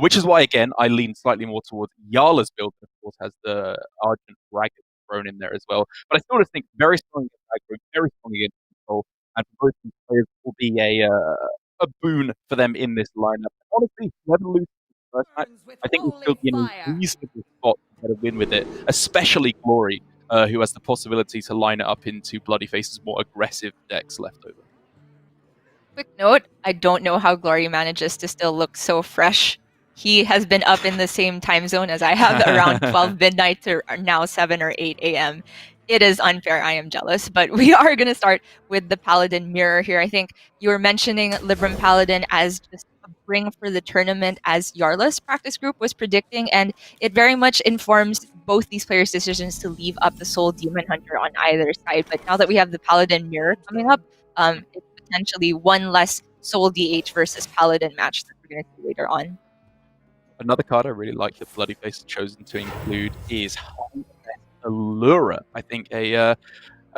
which is why, again, I lean slightly more towards Yala's build, that of course has the Argent Dragon thrown in there as well. But I still just think very strong against aggro, very strong against control, and for both these players will be a boon for them in this lineup. Honestly, whoever loses the first match, I think will still be in a reasonable spot to get a win with it, especially Glory, who has the possibility to line it up into bloodyface's more aggressive decks left over. Quick note, I don't know how Glory manages to still look so fresh. He has been up in the same time zone as I have, around 12 midnight to now 7 or 8 a.m. It is unfair. I am jealous. But we are going to start with the Paladin mirror here. I think you were mentioning Libram Paladin as just a bring for the tournament, as Yarla's practice group was predicting, and it very much informs both these players' decisions to leave up the Soul Demon Hunter on either side. But now that we have the Paladin mirror coming up, it's potentially one less Soul DH versus Paladin match that we're going to see later on. Another card I really like that bloodyface has chosen to include is Allura. I think a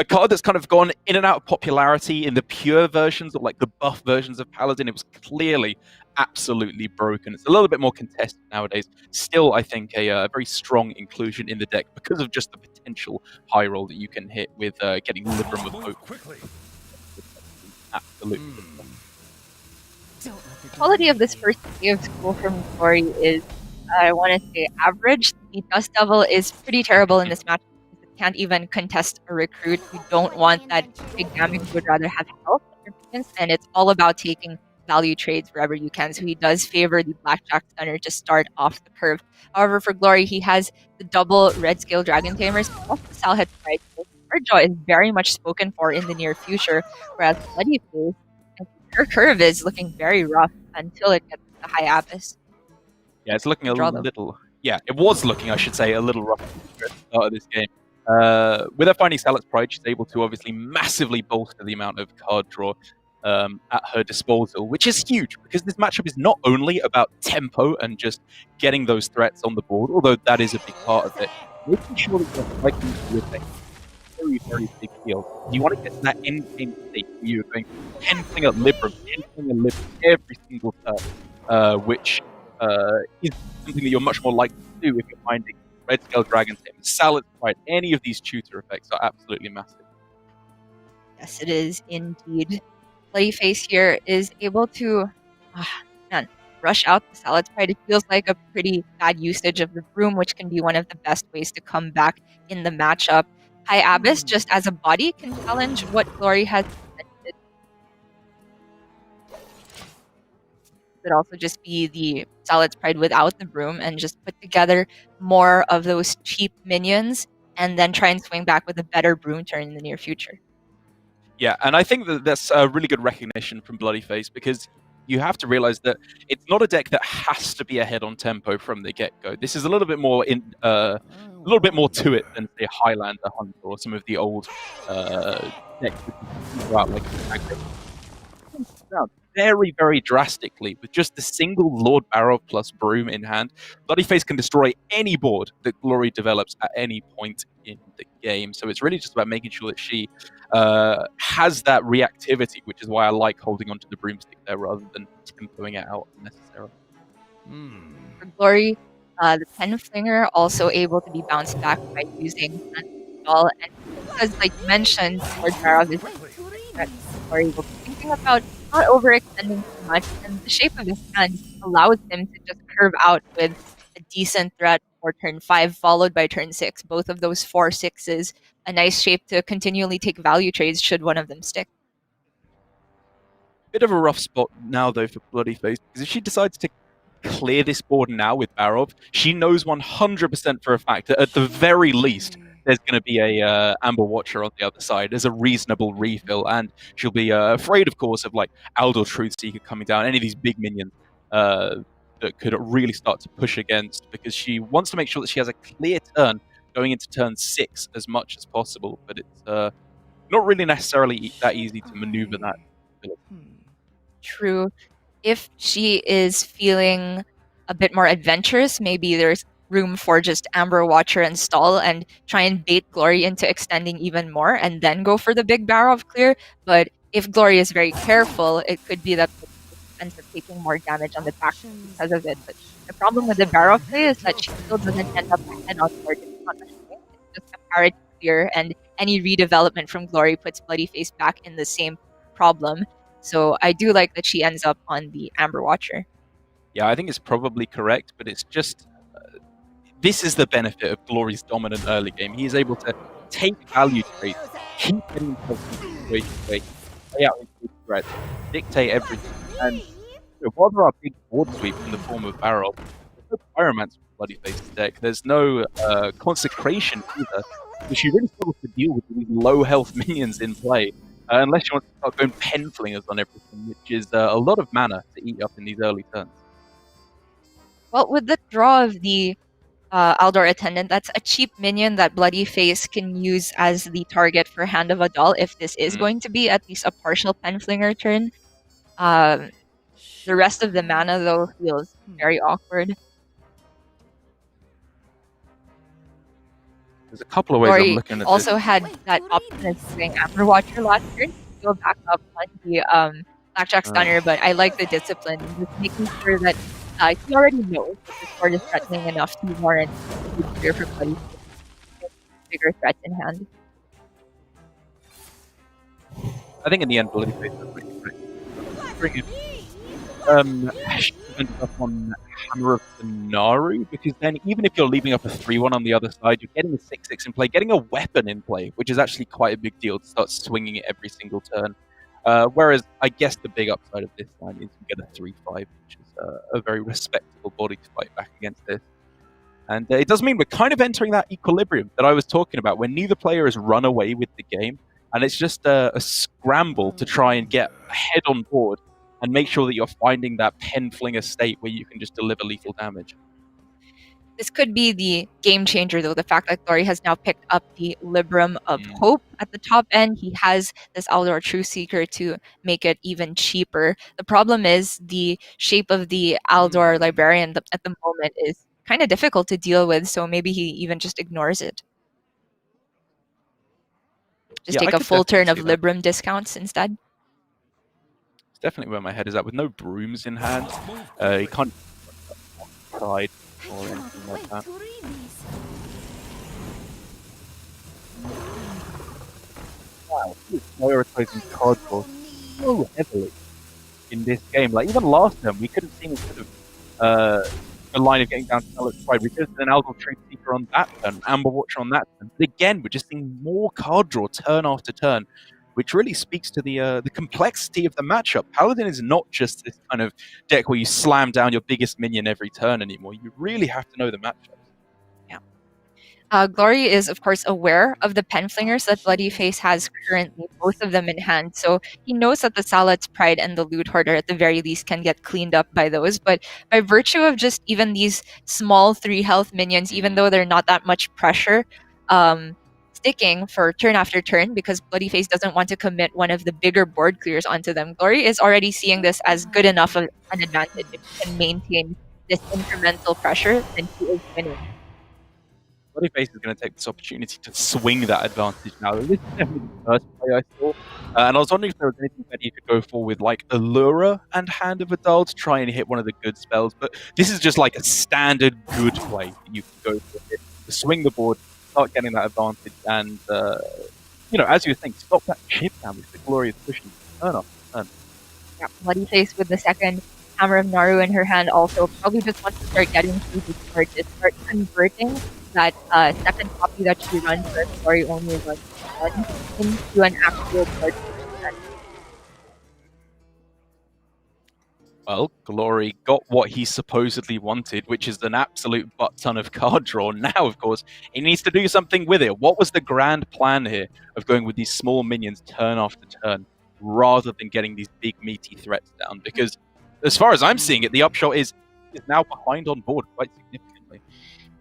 card that's kind of gone in and out of popularity in the pure versions, or like the buff versions of Paladin. It was clearly absolutely broken. It's a little bit more contested nowadays. Still, I think a very strong inclusion in the deck because of just the potential high roll that you can hit with getting Libram of Hope. Absolutely. The quality of this first day of school from Glory is, I want to say, average. The Dust Devil is pretty terrible in this match. It can't even contest a recruit. You don't want that big damage. You would rather have health, and it's all about taking value trades wherever you can. So he does favor the Blackjack Stunner to start off the curve. However, for Glory, he has the double Red Scale Dragon Tamers, plus the Salhead Pride. Jaw is very much spoken for in the near future, whereas Bloodyface, her curve is looking very rough until it gets to the High Abyss. Yeah, it's looking a little... Yeah, it was looking, I should say, a little rough at the start of this game. With her finding Sallet's Pride, she's able to obviously massively bolster the amount of card draw at her disposal, which is huge, because this matchup is not only about tempo and just getting those threats on the board, although that is a big part of it. Making sure that you're fighting your thing. Very, very big deal. You want to get to that end game state where you're going penciling at Libram every single turn, which is something that you're much more likely to do if you're finding Red Scale Dragon Tamers, Sallet's Pride. Any of these tutor effects are absolutely massive. Yes, it is indeed. Bloodyface here is able to rush out the Sallet's Pride. It feels like a pretty bad usage of the Broom, which can be one of the best ways to come back in the matchup. High Abyss, just as a body, can challenge what Glory has presented. Could also just be the Sallet's Pride without the Broom and just put together more of those cheap minions and then try and swing back with a better Broom turn in the near future. Yeah, and I think that that's a really good recognition from Bloodyface, because you have to realize that it's not a deck that has to be ahead on tempo from the get-go. This is a little bit more to it than say Highlander Hunter or some of the old decks that out like very, very drastically with just the single Lord Barrow plus Broom in hand. Bloodyface can destroy any board that Glory develops at any point in the game. So it's really just about making sure that she has that reactivity, which is why I like holding onto the broomstick there rather than tempoing it out unnecessarily. For Glory, the Pen Flinger also able to be bounced back by using Stall, and because, like you mentioned, Lord Barrow is that Glory will be thinking about not overextending too much, and the shape of his hand allows him to just curve out with a decent threat for turn 5, followed by turn 6. Both of those 4/6s, a nice shape to continually take value trades should one of them stick. Bit of a rough spot now, though, for Bloodyface, because if she decides to clear this board now with Barov, she knows 100% for a fact that at the very least, there's going to be a Amber Watcher on the other side as a reasonable refill, and she'll be afraid, of course, of like Aldor Truthseeker coming down, any of these big minions that could really start to push against, because she wants to make sure that she has a clear turn going into turn 6 as much as possible, but it's not really necessarily that easy to maneuver that. True. If she is feeling a bit more adventurous, maybe there's room for just Amber Watcher and Stall and try and bait Glory into extending even more and then go for the big Barrow of Clear. But if Glory is very careful, it could be that ends up taking more damage on the back because of it. But the problem with the barrel play is that she still doesn't end up ahead on board. It's not a swing, it's just a parity clear, and any redevelopment from Glory puts bloodyface back in the same problem. So I do like that she ends up on the Amber Watcher. Yeah, I think it's probably correct, but it's just this is the benefit of Glory's dominant early game. He is able to take value trades, keep getting himself in situations where he can play out his big threats, dictate everything. And while there are big board sweeps in the form of barrel, there's no pyromancer for bloodyface's deck. There's no consecration either, which she really struggles to deal with these low health minions in play. Unless you want to start going pen flingers on everything, which is a lot of mana to eat up in these early turns. Well, with the draw of the Aldor Attendant, that's a cheap minion that bloodyface can use as the target for Hand of Adal if this is going to be at least a partial pen flinger turn. The rest of the mana, though, feels very awkward. There's a couple of ways I'm looking at also this. had that option of doing Amber Watcher last turn to go back up on the Blackjack Stunner, but I like the discipline, just making sure that he already knows that the sword is threatening enough to warrant clear for Buddy. Bigger threats in hand. I think in the end, bloodyface is pretty great. She ended up on Hammer of the Naru, because then even if you're leaving up a 3-1 on the other side, you're getting a 6-6 in play, getting a weapon in play, which is actually quite a big deal to start swinging it every single turn. Whereas I guess the big upside of this line is you get a 3-5, which is a very respectable body to fight back against this. And it does mean we're kind of entering that equilibrium that I was talking about, where neither player has run away with the game, and it's just a scramble to try and get ahead on board and make sure that you're finding that pen flinger state where you can just deliver lethal damage. This could be the game changer, though, the fact that Glory has now picked up the Libram of Hope at the top end. He has this Aldor Truthseeker to make it even cheaper. The problem is the shape of the Aldor Librarian at the moment is kind of difficult to deal with, so maybe he even just ignores it. Just take a full turn of Libram discounts instead. It's definitely where my head is at. With no brooms in hand, he can't side or anything like that. Wow, he's prioritizing card draw so heavily in this game. Like, even last time, we could have seen sort of a line of getting down to Sallet's Pride. We could have seen an Aldor Truthseeker on that turn, Amber Watcher on that turn. But again, we're just seeing more card draw turn after turn, which really speaks to the complexity of the matchup. Paladin is not just this kind of deck where you slam down your biggest minion every turn anymore. You really have to know the matchups. Glory is, of course, aware of the pen flingers that bloodyface has currently, both of them in hand. So he knows that the Sallet's Pride and the Loot Hoarder, at the very least, can get cleaned up by those. But by virtue of just even these small 3 health minions, even though they're not that much pressure, sticking for turn after turn, because bloodyface doesn't want to commit one of the bigger board clears onto them, Glory is already seeing this as good enough of an advantage. If he can maintain this incremental pressure, then he is winning. Bloodyface is going to take this opportunity to swing that advantage now. This is definitely the first play I saw. And I was wondering if there was anything that you could go for with like Allura and Hand of Adal to try and hit one of the good spells. But this is just like a standard good play that you can go for it, to swing the board, start getting that advantage, and, as you think, stop that chip damage that Glory is pushing turn after turn. Yeah, bloodyface with the second Hammer of Naru in her hand also probably just wants to start getting through the card, to start converting that second copy that she runs for Glory only runs one into an actual card. Well, Glory got what he supposedly wanted, which is an absolute butt ton of card draw. Now, of course, he needs to do something with it. What was the grand plan here of going with these small minions turn after turn, rather than getting these big meaty threats down? Because as far as I'm seeing it, the upshot is now behind on board quite significantly.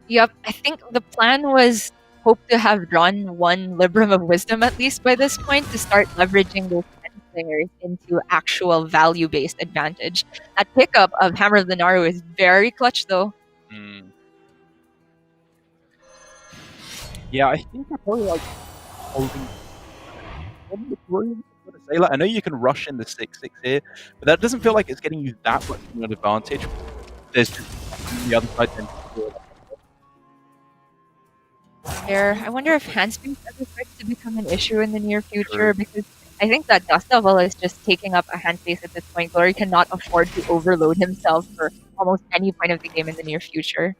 Yep, I think the plan was hope to have drawn one Libram of Wisdom at least by this point to start leveraging those players into actual value-based advantage. That pickup of Hammer of the Naru is very clutch, though. Yeah, I think I probably like holding the room, but Sailor. I know you can rush in the 6-6 here, but that doesn't feel like it's getting you that much of an advantage. There's just the other side then. I wonder if hand space ever starts to become an issue in the near future, because I think that Dust Devil is just taking up a hand space at this point. Glory cannot afford to overload himself for almost any point of the game in the near future.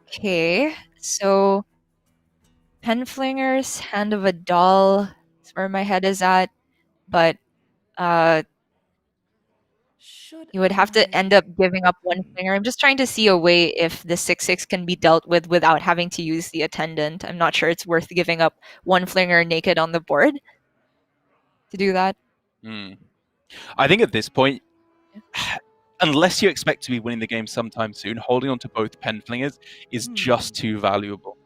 Okay, so Penflinger's Hand of a Doll is where my head is at, but you would have to end up giving up one flinger. I'm just trying to see a way if the 6-6 can be dealt with without having to use the attendant. I'm not sure it's worth giving up one flinger naked on the board to do that. I think at this point, unless you expect to be winning the game sometime soon, holding on to both Penflingers is just too valuable.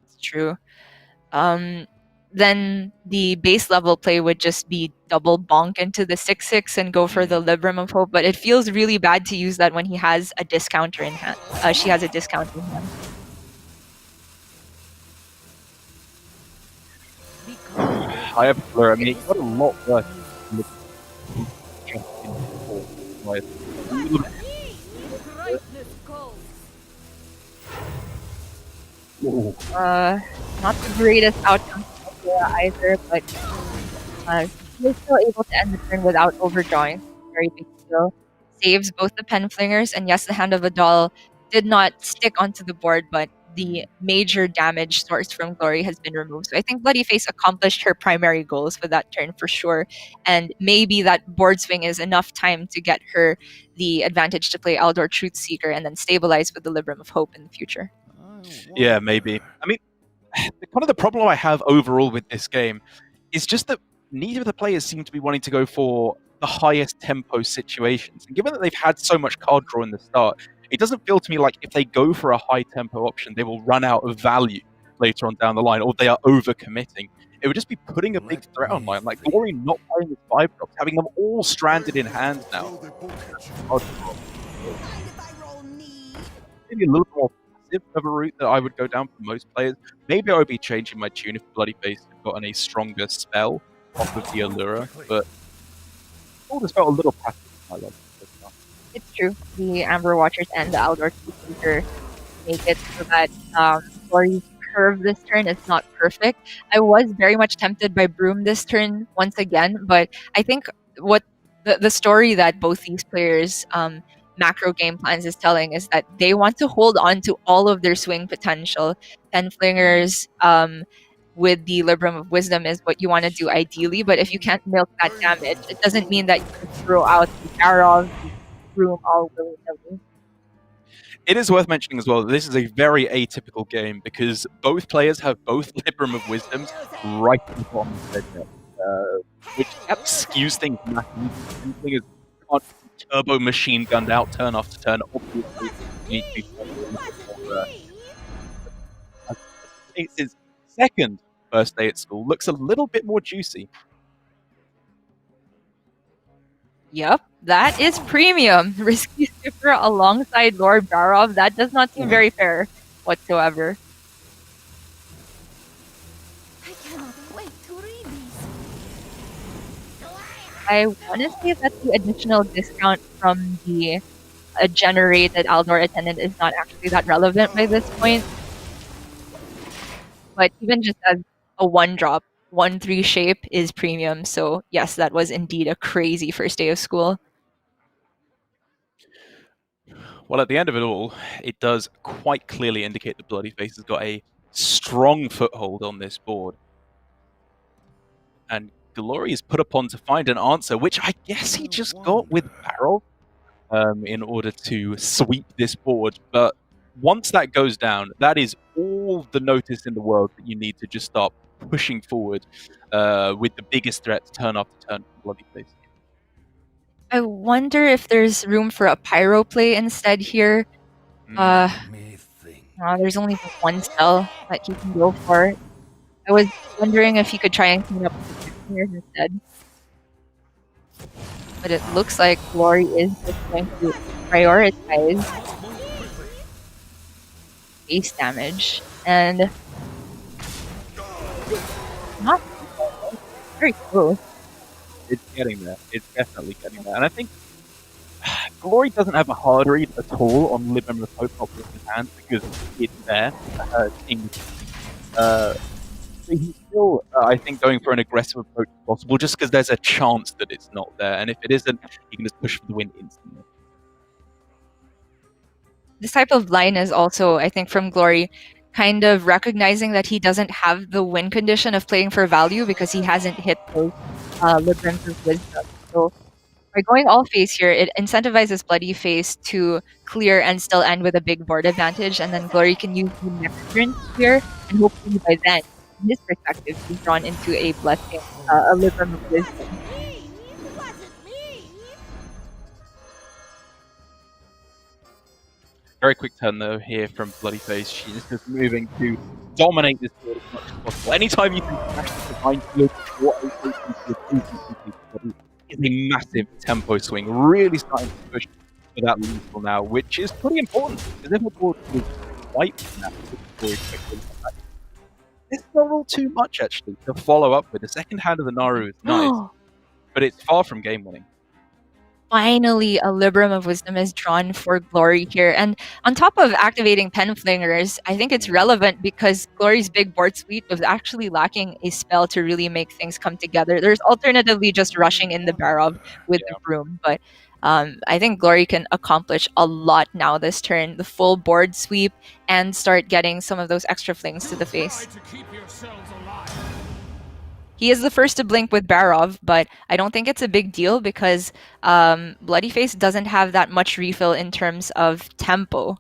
It's true. Then the base level play would just be double bonk into the 6-6 and go for the Libram of Hope, but it feels really bad to use that when he has a discounter in hand. She has a discount in hand. I have Blur. I mean, it got a lot worse. Not the greatest outcome for either, but he was still able to end the turn without overdrawing. Very big deal. Saves both the Penflingers, and yes, the Hand of a Doll did not stick onto the board, but the major damage source from Glory has been removed. So I think Bloodyface accomplished her primary goals for that turn for sure. And maybe that board swing is enough time to get her the advantage to play Aldor Truthseeker and then stabilize with the Libram of Hope in the future. Yeah, maybe. I mean, kind of the problem I have overall with this game is just that neither of the players seem to be wanting to go for the highest tempo situations. And given that they've had so much card draw in the start, it doesn't feel to me like if they go for a high tempo option, they will run out of value later on down the line, or they are overcommitting. It would just be putting a big threat on line, like Glory not playing with 5 drops, having them all stranded in hand now. Maybe a little more passive of a route that I would go down for most players. Maybe I would be changing my tune if Bloodyface had gotten a stronger spell off of the Allura, but all just felt a little passive in my life. It's true. The Amber Watchers and the Aldor Truthseeker make it so that Glory's curve this turn is not perfect. I was very much tempted by Broom this turn once again, but I think what the story that both these players' macro game plans is telling is that they want to hold on to all of their swing potential. Penflingers with the Libram of Wisdom is what you want to do ideally, but if you can't milk that damage, it doesn't mean that you can throw out the Garov, Broom all willy-nilly. It is worth mentioning as well that this is a very atypical game because both players have both Libram of Wisdoms right at the bottom of their deck, which skews things massively. Can't turbo machine gunned out turn after turn. Obviously, you need to be his second first day at school looks a little bit more juicy. Yep, that is premium. Risky Skipper alongside Lord Barov. That does not seem very fair whatsoever. I cannot wait to read these. I want to say that the additional discount from the generated Aldor Attendant is not actually that relevant by this point. But even just as a 1-drop, 1/3 shape is premium. So yes, that was indeed a crazy first day of school. Well, at the end of it all, it does quite clearly indicate that Bloodyface has got a strong foothold on this board. And Glory is put upon to find an answer, which I guess he just got with Barrel in order to sweep this board. But once that goes down, that is all the notice in the world that you need to just start pushing forward with the biggest threats turn after turn from Bloodyface. I wonder if there's room for a pyro play instead here. There's only one spell that he can go for. I was wondering if he could try and clean up the Penflingers instead. But it looks like Glory is just going to prioritize. base damage, and not very close. It's getting there. It's definitely getting there. And I think Glory doesn't have a hard read at all on Libram of Hope not in his hand because it's there. But he's still, I think, going for an aggressive approach as possible just because there's a chance that it's not there. And if it isn't, he can just push for the win instantly. This type of line is also, I think, from Glory, kind of recognizing that he doesn't have the win condition of playing for value because he hasn't hit those Librams of Wisdom. So by going all face here, it incentivizes Bloody Face to clear and still end with a big board advantage, and then Glory can use the next turn to clear, and hopefully by then, from his perspective, he's drawn into a blessing, a Libram of Wisdom. Very quick turn though here from Bloody Face. She's just moving to dominate this board as much as possible. Anytime you can smash the behind field is a massive tempo swing, really starting to push for that lethal now, which is pretty important because if the board is white now, it's not all too much actually to follow up with. The second hand of the Naru is nice, but it's far from game winning. Finally, a Libram of Wisdom is drawn for Glory here. And on top of activating Penflingers, I think it's relevant because Glory's big board suite was actually lacking a spell to really make things come together. There's alternatively just rushing in the Barov with the Broom, but I think Glory can accomplish a lot now this turn. The full board sweep and start getting some of those extra flings to the face. He is the first to blink with Barov, but I don't think it's a big deal because Bloody Face doesn't have that much refill in terms of tempo.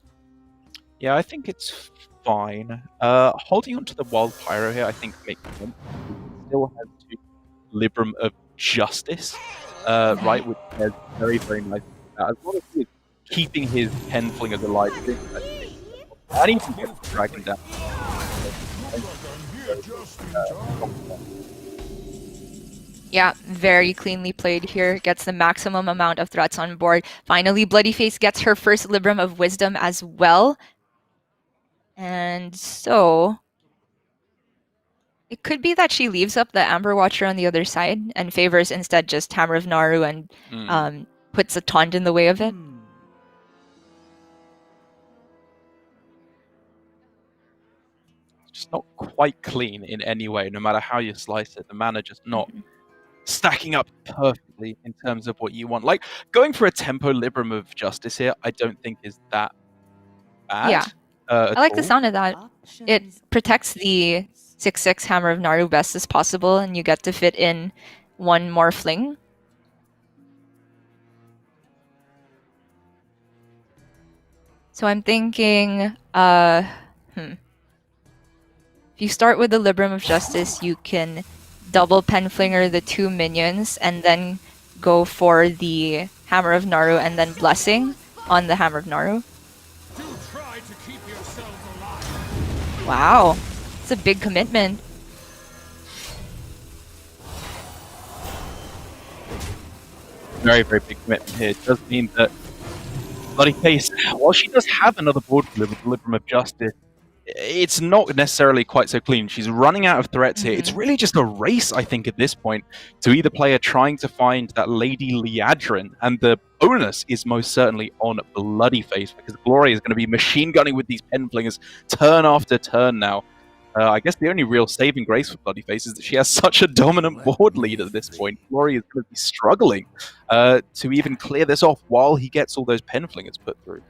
Yeah, I think it's fine. Holding on to the Wild Pyro here, I think makes sense. He still has two Libram of Justice, right, which is very, very nice. As well as he is keeping his Pen Flingers alive. And even get the Dragon down. Yeah, very cleanly played here. Gets the maximum amount of threats on board. Finally, Bloody Face gets her first Libram of Wisdom as well. And so it could be that she leaves up the Amber Watcher on the other side and favors instead just Hammer of Naru and puts a taunt in the way of it. Just not quite clean in any way, no matter how you slice it. The mana just not stacking up perfectly in terms of what you want. Like, going for a tempo Libram of Justice here, I don't think is that bad. Yeah, I like the sound of that. It protects the 6/6 Hammer of Naru best as possible, and you get to fit in one more fling. So I'm thinking, if you start with the Libram of Justice, you can double Penflinger the two minions and then go for the Hammer of Naru and then Blessing on the Hammer of Naru. Wow, it's a big commitment. Very, very big commitment here. It does mean that Bloody Face, while she does have another board with the Libram of Justice, it's not necessarily quite so clean. She's running out of threats here. It's really just a race, I think, at this point, to either player trying to find that Lady Liadrin, and the onus is most certainly on Bloody Face, because Glory is going to be machine gunning with these Penflingers turn after turn now. I guess the only real saving grace for Bloody Face is that she has such a dominant board lead at this point. Glory is going to be struggling to even clear this off while he gets all those Penflingers put through.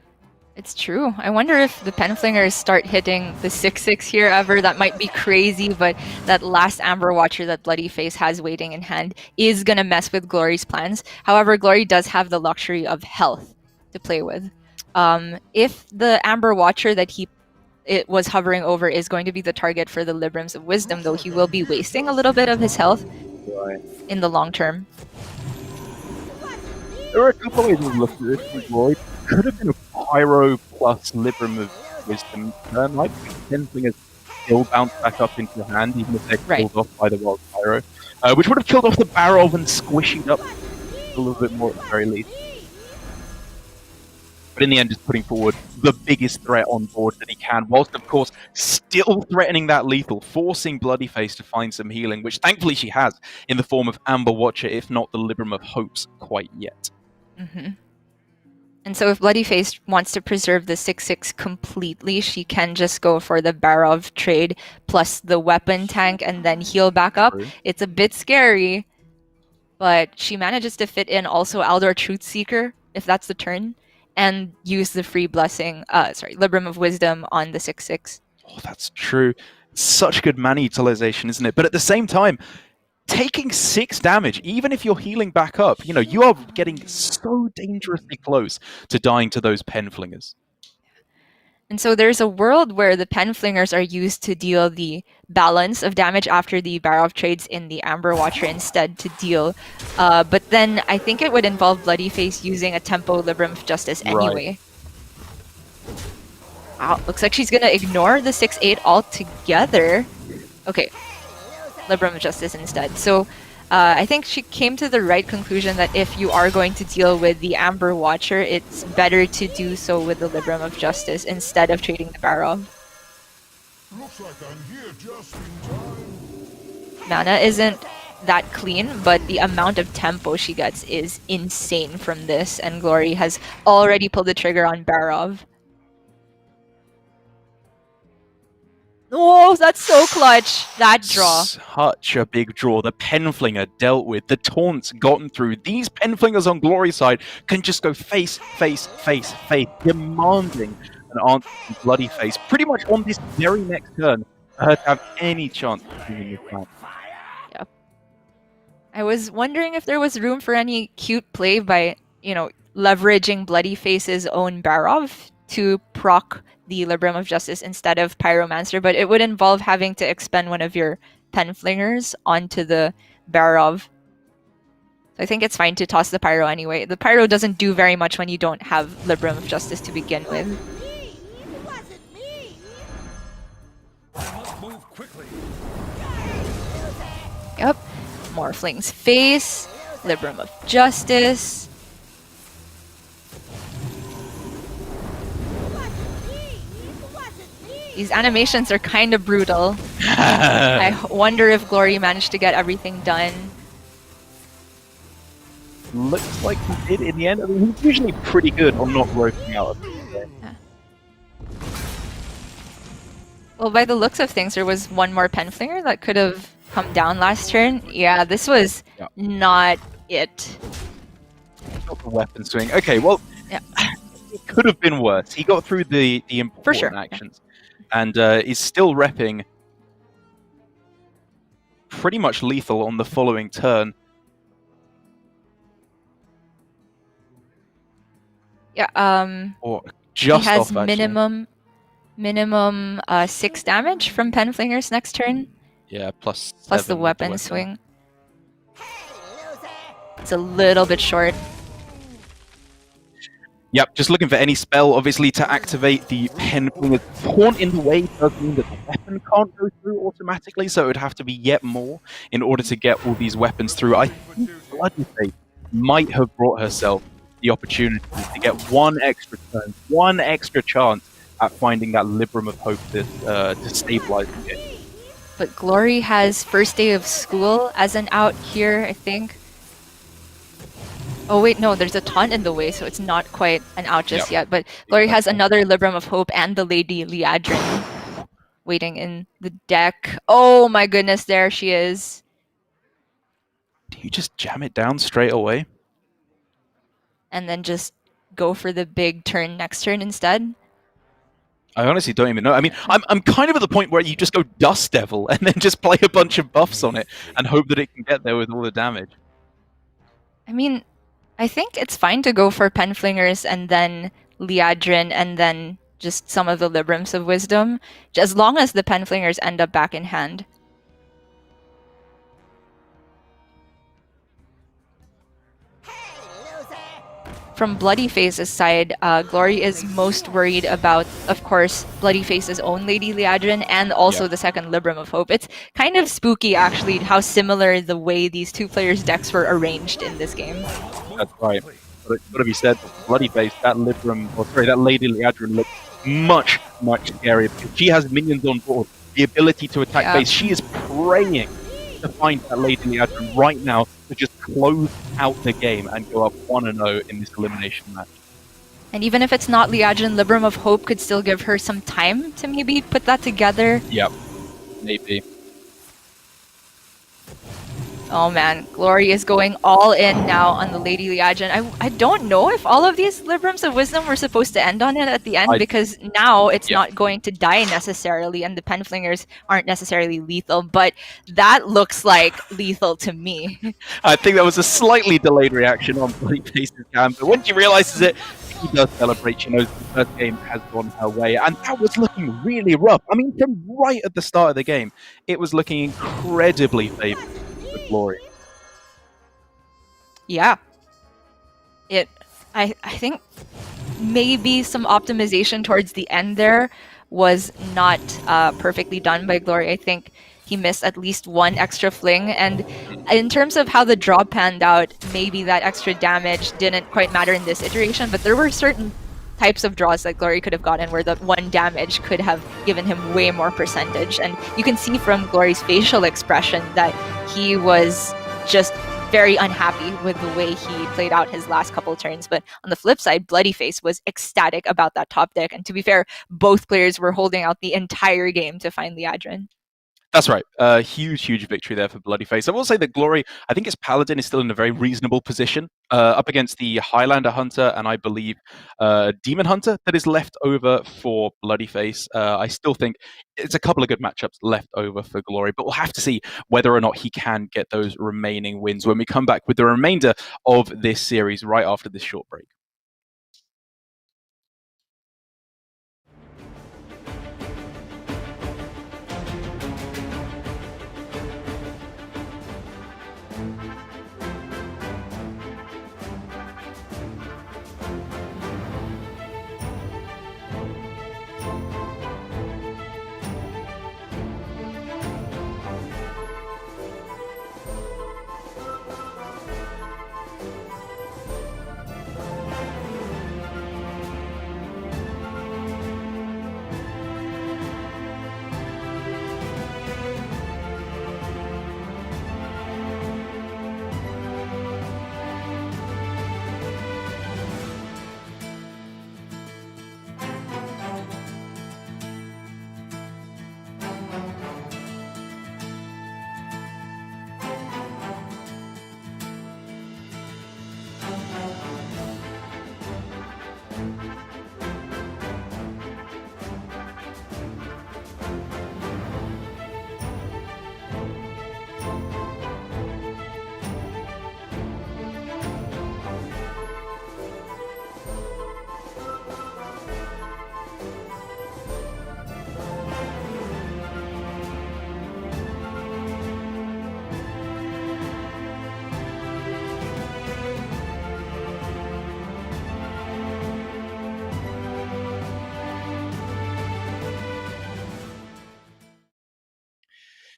It's true. I wonder if the Penflingers start hitting the 6/6 here ever. That might be crazy, but that last Amber Watcher that Bloody Face has waiting in hand is going to mess with Glory's plans. However, Glory does have the luxury of health to play with. If the Amber Watcher that it was hovering over is going to be the target for the Librams of Wisdom, though, he will be wasting a little bit of his health in the long term. There are a couple of ways to look at this with Glory. Could have been a Pyro plus Libram of Wisdom turn, like Penflingers still bounce back up into your hand, even if they're killed off by the Wild Pyro, which would have killed off the Barov and squished up a little bit more at the very least. but in the end, just putting forward the biggest threat on board that he can, whilst, of course, still threatening that lethal, forcing bloodyface to find some healing, which thankfully she has in the form of Amber Watcher, if not the Libram of Hopes quite yet. Mm-hmm. And so if bloodyface wants to preserve the 6/6 completely, she can just go for the Barov trade plus the weapon tank and then heal back up. True. It's a bit scary, but she manages to fit in also Aldor Truthseeker, if that's the turn, and use the free blessing, Libram of Wisdom on the 6/6. Oh, that's true. Such good mana utilization, isn't it? But at the same time, taking 6 damage, even if you're healing back up, you know, you are getting so dangerously close to dying to those penflingers. And so there's a world where the penflingers are used to deal the balance of damage after the Barov trades in the Amber Watcher instead to deal. But then I think it would involve bloodyface using a tempo Libram of Justice anyway. Wow, looks like she's gonna ignore the 6/8 altogether. Okay, Libram of Justice instead. So I think she came to the right conclusion that if you are going to deal with the Amber Watcher, it's better to do so with the Libram of Justice instead of trading the Barov. Looks like I'm here just in time. Mana isn't that clean, but the amount of tempo she gets is insane from this, and Glory has already pulled the trigger on Barov. Oh, that's so clutch. That draw. Such a big draw. The penflinger dealt with. The taunts gotten through. These penflingers on Glory's side can just go face, face, face, face, demanding an answer from bloodyface pretty much on this very next turn for her to have any chance of doing this match. Yep. I was wondering if there was room for any cute play by, you know, leveraging bloodyface's own Barov to proc the Libram of Justice instead of Pyromancer, but it would involve having to expend one of your penflingers onto the Barov. So I think it's fine to toss the Pyro anyway. The Pyro doesn't do very much when you don't have Libram of Justice to begin with. It wasn't me. Must move quickly. Yep. Morphling's Face, Libram of Justice. These animations are kind of brutal. I wonder if Glory managed to get everything done. Looks like he did in the end. I mean, he's usually pretty good on not roping out. Yeah. Well, by the looks of things, there was one more penflinger that could have come down last turn. Yeah, this was not it. Not the weapon swing. Okay, well, it could have been worse. He got through the important actions. And is still repping pretty much lethal on the following turn. Yeah, or just he has off, actually. minimum 6 damage from penflingers next turn. Yeah, plus the weapon swing. It's a little bit short. Yep, just looking for any spell, obviously, to activate the penflinger. Taunt in the way does mean that the weapon can't go through automatically, so it would have to be yet more in order to get all these weapons through. I think bloodyface might have brought herself the opportunity to get one extra turn, one extra chance at finding that Libram of Hope to stabilize the game. But Glory has first day of school as an out here, I think. Oh wait, no, there's a taunt in the way, so it's not quite an out just yet. But Glory has another Libram of Hope and the Lady Liadrin waiting in the deck. Oh my goodness, there she is. Do you just jam it down straight away? And then just go for the big turn next turn instead? I honestly don't even know. I mean, I'm kind of at the point where you just go Dust Devil and then just play a bunch of buffs on it and hope that it can get there with all the damage. I mean, I think it's fine to go for penflingers and then Liadrin and then just some of the Librams of Wisdom, as long as the penflingers end up back in hand. From Bloodyface's side, Glory is most worried about, of course, Bloodyface's own Lady Liadrin and also the second Libram of Hope. It's kind of spooky, actually, how similar the way these two players' decks were arranged in this game. That's right. but it's got to be said, bloodyface, that Libram, or sorry, that Lady Liadrin looks much, much scarier because she has minions on board, the ability to attack base. She is praying to find that Lady Liadrin right now to just close out the game and go up 1-0 in this elimination match. And even if it's not Liadrin, Libram of Hope could still give her some time to maybe put that together. Yep, maybe. Oh man, Glory is going all in now on the Lady Liadrin. I don't know if all of these Librams of Wisdom were supposed to end on it at the end, because now it's not going to die necessarily, and the Penflingers aren't necessarily lethal, but that looks like lethal to me. I think that was a slightly delayed reaction on bloodyface's cam, but when she realizes it, she does celebrate. She knows the first game has gone her way, and that was looking really rough. I mean, from right at the start of the game, it was looking incredibly favorable. Glory. Yeah. I think maybe some optimization towards the end there was not perfectly done by Glory. I think he missed at least one extra fling, and in terms of how the draw panned out, maybe that extra damage didn't quite matter in this iteration, but there were certain types of draws that Glory could have gotten where the one damage could have given him way more percentage. And you can see from Glory's facial expression that he was just very unhappy with the way he played out his last couple turns. But on the flip side, bloodyface was ecstatic about that top deck. And to be fair, both players were holding out the entire game to find Liadrin. That's right. Huge victory there for bloodyface. I will say that Glory, I think his Paladin is still in a very reasonable position up against the Highlander Hunter and I believe Demon Hunter that is left over for bloodyface. I still think it's a couple of good matchups left over for Glory, but we'll have to see whether or not he can get those remaining wins when we come back with the remainder of this series right after this short break.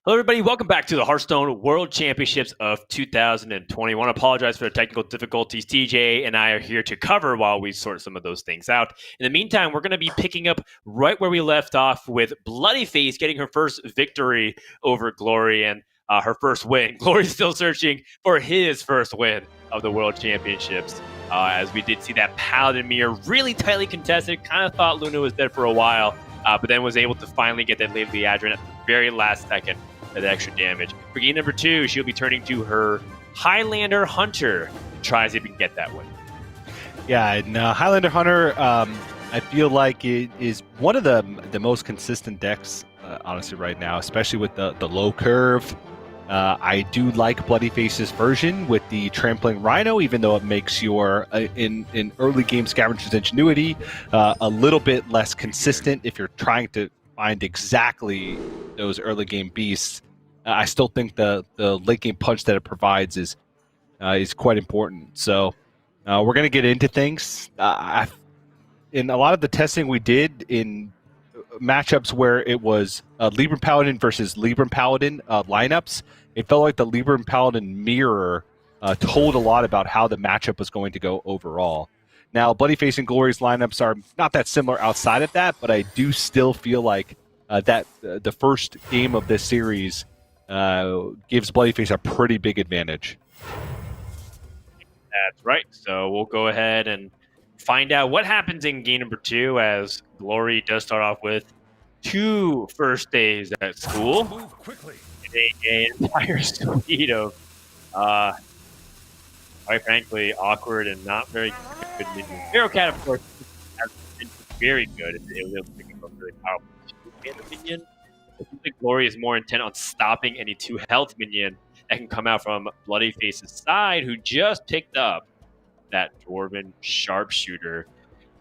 Hello, everybody. Welcome back to the Hearthstone World Championships of 2020. I want to apologize for the technical difficulties. TJ and I are here to cover while we sort some of those things out. In the meantime, we're going to be picking up right where we left off with bloodyface getting her first victory over Glory and her first win. Glory's still searching for his first win of the World Championships. As we did see that Paladin mirror really tightly contested. Kind of thought Luna was dead for a while, but then was able to finally get that Lady Liadrin at the very last second. That extra damage. For game number 2, she'll be turning to her Highlander Hunter to try to see if we can get that win. Yeah, and Highlander Hunter, I feel like it is one of the most consistent decks, honestly, right now, especially with the low curve. I do like bloodyface's version with the trampling Rhino, even though it makes your in early game Scavenger's Ingenuity a little bit less consistent if you're trying to find exactly those early game beasts. I still think the late game punch that it provides is quite important. So we're going to get into things. In a lot of the testing we did in matchups where it was Libram Paladin versus Libram Paladin lineups, it felt like the Libram Paladin mirror told a lot about how the matchup was going to go overall. Now, Bloodyface and Glory's lineups are not that similar outside of that, but I do still feel like that the first game of this series gives Bloodyface a pretty big advantage. That's right. So we'll go ahead and find out what happens in game number 2, as Glory does start off with 2 first days at school. Move quickly. An entire suite of, quite frankly, awkward and not very good minions. Hero Cat, of course, has been very good. It was able to pick up a really powerful 2-mana minion. I think Glory is more intent on stopping any 2 health minion that can come out from Bloodyface's side, who just picked up that Dwarven Sharpshooter.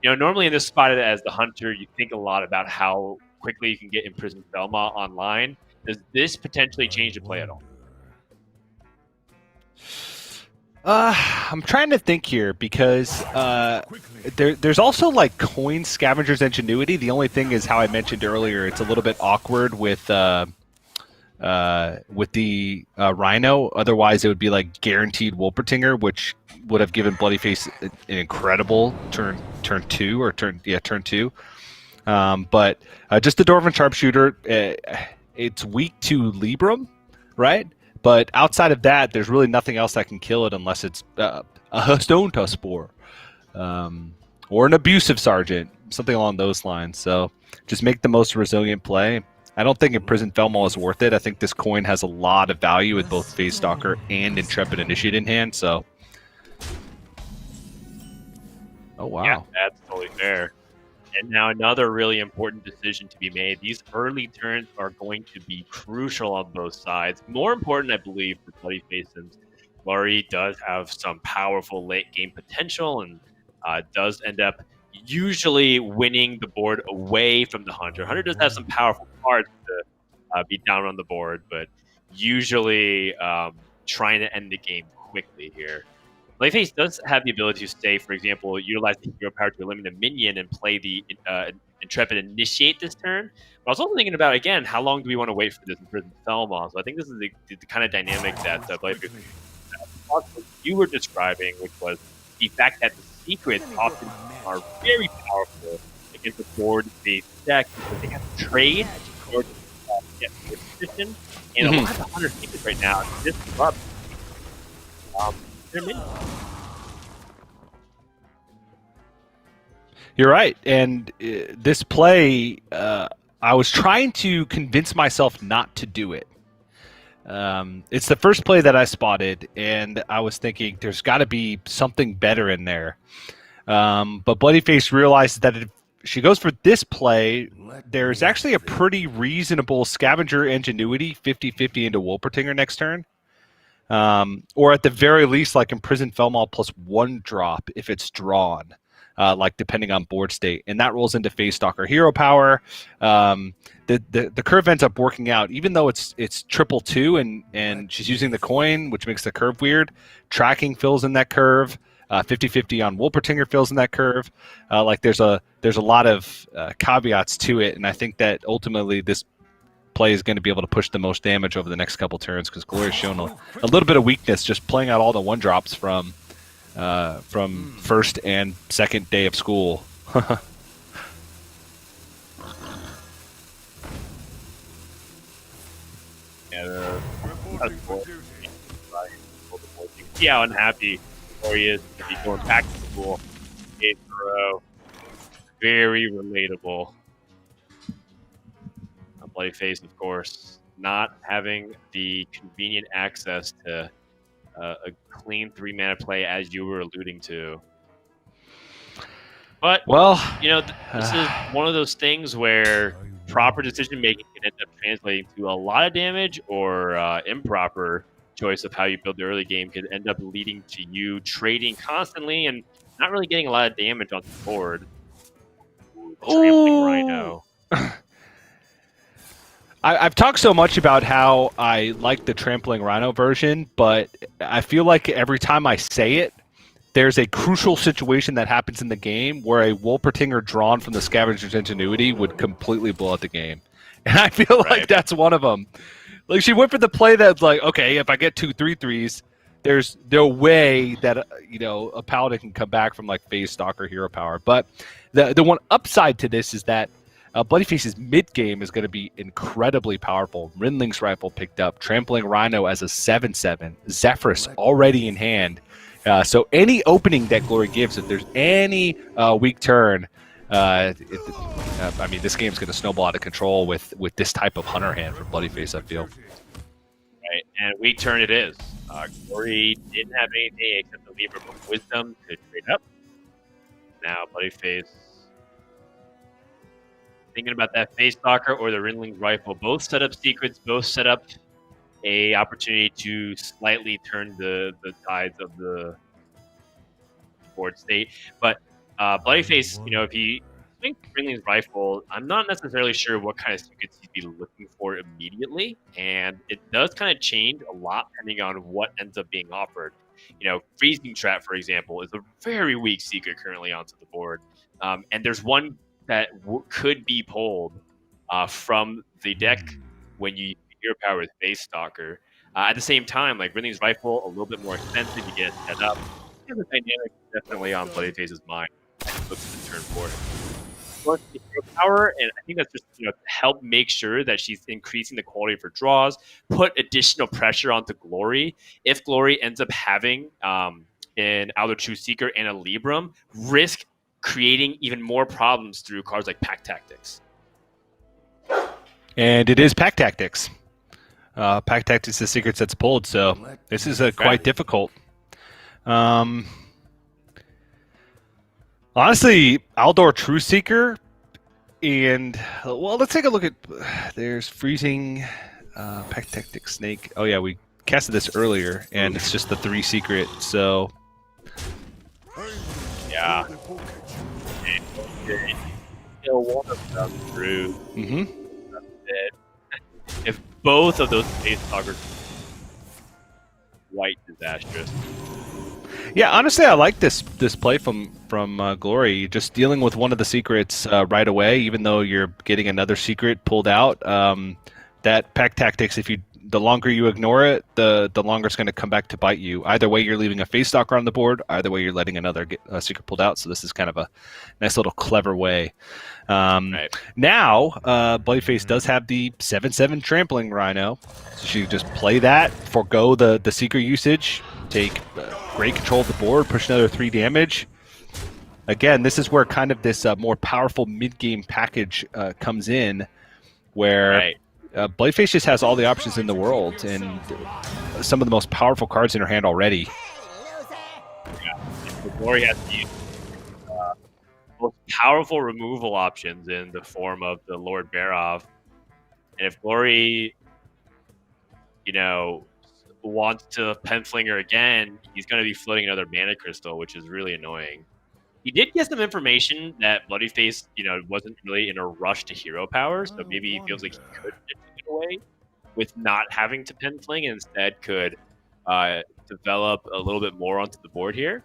You know, normally in this spot as the Hunter, you think a lot about how quickly you can get Imprisoned Velma online. Does this potentially change the play at all? I'm trying to think here because there's also like Coin Scavenger's Ingenuity. The only thing is, how I mentioned earlier, it's a little bit awkward with the Rhino. Otherwise, it would be like guaranteed Wolpertinger, which would have given Bloodyface an incredible turn 2 or turn 2. But just the Dwarven Sharpshooter, it's weak to Libram, right? But outside of that, there's really nothing else that can kill it unless it's a Stone Tuskspore or an Abusive Sergeant, something along those lines. So just make the most resilient play. I don't think Imprisoned Velma is worth it. I think this coin has a lot of value with both Phase Stalker and Intrepid Initiate in hand. So, oh wow, yeah, that's totally fair. And now another really important decision to be made. These early turns are going to be crucial on both sides. More important, I believe, for Bloodyface, since Glory does have some powerful late game potential and does end up usually winning the board away from the Hunter. Hunter does have some powerful cards to be down on the board, but usually trying to end the game quickly here. Bloodyface does have the ability to stay, for example, utilize the hero power to eliminate a minion and play the Intrepid Initiate this turn. But I was also thinking about, again, how long do we want to wait for this Imprisoned Velma? So I think this is the kind of dynamic that Bloodyface what you were describing, which was the fact that the secrets often are very powerful against the board-based deck because they have to trade in order to get to their position. And a lot of the Hunter secrets right now disrupt their minions. You're right. And this play, I was trying to convince myself not to do it. It's the first play that I spotted, and I was thinking there's got to be something better in there. But Bloodyface realized that if she goes for this play, there's actually a pretty reasonable Scavenger Ingenuity 50-50 into Wolpertinger next turn. Or at the very least, like Imprisoned Velma plus 1 drop if it's drawn, like depending on board state. And that rolls into Phase Stalker hero power. The curve ends up working out, even though it's 2-2 and she's using the coin, which makes the curve weird. Tracking fills in that curve. 50-50 on Wolpertinger fills in that curve. Like there's a lot of caveats to it, and I think that ultimately this play is going to be able to push the most damage over the next couple turns because Glory's shown a little bit of weakness just playing out all the 1-drops from first and second day of school. See how unhappy Glory is to be going back to school 8 in a row. Very relatable. Bloodyface, of course, not having the convenient access to a clean 3-mana play, as you were alluding to. But, well, you know, this is one of those things where proper decision making can end up translating to a lot of damage, or improper choice of how you build the early game could end up leading to you trading constantly and not really getting a lot of damage on the board. Trampling Rhino. I've talked so much about how I like the Trampling Rhino version, but I feel like every time I say it, there's a crucial situation that happens in the game where a Wolpertinger drawn from the Scavenger's Ingenuity would completely blow out the game. And I feel like that's one of them. Like, she went for the play that's like, okay, if I get 2 3-3s, there's no way that a Paladin can come back from like Phase Stalker Hero Power. But the one upside to this is that Bloodyface's mid game is going to be incredibly powerful. Rinling's Rifle picked up, Trampling Rhino as a 7/7, Zephyrus already in hand. So any opening that Glory gives, if there's any weak turn, I mean, this game's going to snowball out of control with this type of Hunter hand for Bloodyface, I feel. Right, and weak turn it is. Glory didn't have anything except the Lever of Wisdom to trade up. Now Bloodyface thinking about that Face Stalker or the Rinling Rifle. Both set up secrets, both set up a opportunity to slightly turn the tides of the board state. But Bloodyface, if he swings Rinling's Rifle, I'm not necessarily sure what kind of secrets he'd be looking for immediately. And it does kind of change a lot depending on what ends up being offered. Freezing Trap, for example, is a very weak secret currently onto the board. And there's one that could be pulled from the deck when you hero power with Face Stalker. At the same time, like Rinling's Rifle, a little bit more expensive to get it set up. The dynamic is definitely on Bloodyface's mind. Looks at the turn for it. The hero power, and I think that's just to help make sure that she's increasing the quality of her draws, put additional pressure onto Glory. If Glory ends up having an Elder True Seeker and a Libram, risk creating even more problems through cards like Pack Tactics. And it is Pack Tactics. Pack Tactics is the secrets that's pulled, so this is quite difficult. Honestly, Aldor True Seeker, and let's take a look at. There's Freezing, Pack Tactics, Snake. Oh yeah, we casted this earlier, and it's just the 3 secret. So yeah. Still one of them through. If both of those Face Stalkers quite disastrous. Yeah, honestly, I like this play from Glory. Just dealing with one of the secrets right away, even though you're getting another secret pulled out. That Pack Tactics, the longer you ignore it, the longer it's going to come back to bite you. Either way, you're leaving a Face Stalker on the board. Either way, you're letting another secret pulled out. So this is kind of a nice little clever way. Right. Now, Bloodyface does have the 7/7 Trampling Rhino. So she just play that, forego the secret usage, take great control of the board, push another 3 damage. Again, this is where kind of this more powerful mid-game package comes in, where... Right. Bloodyface just has all the options in the world and some of the most powerful cards in her hand already. Yeah, Glory has to use most powerful removal options in the form of the Lord Barov. And if Glory, wants to Penflinger again, he's going to be floating another Mana Crystal, which is really annoying. He did get some information that Bloodyface, wasn't really in a rush to hero power, so maybe he feels like he could get away with not having to Penfling and instead could develop a little bit more onto the board here.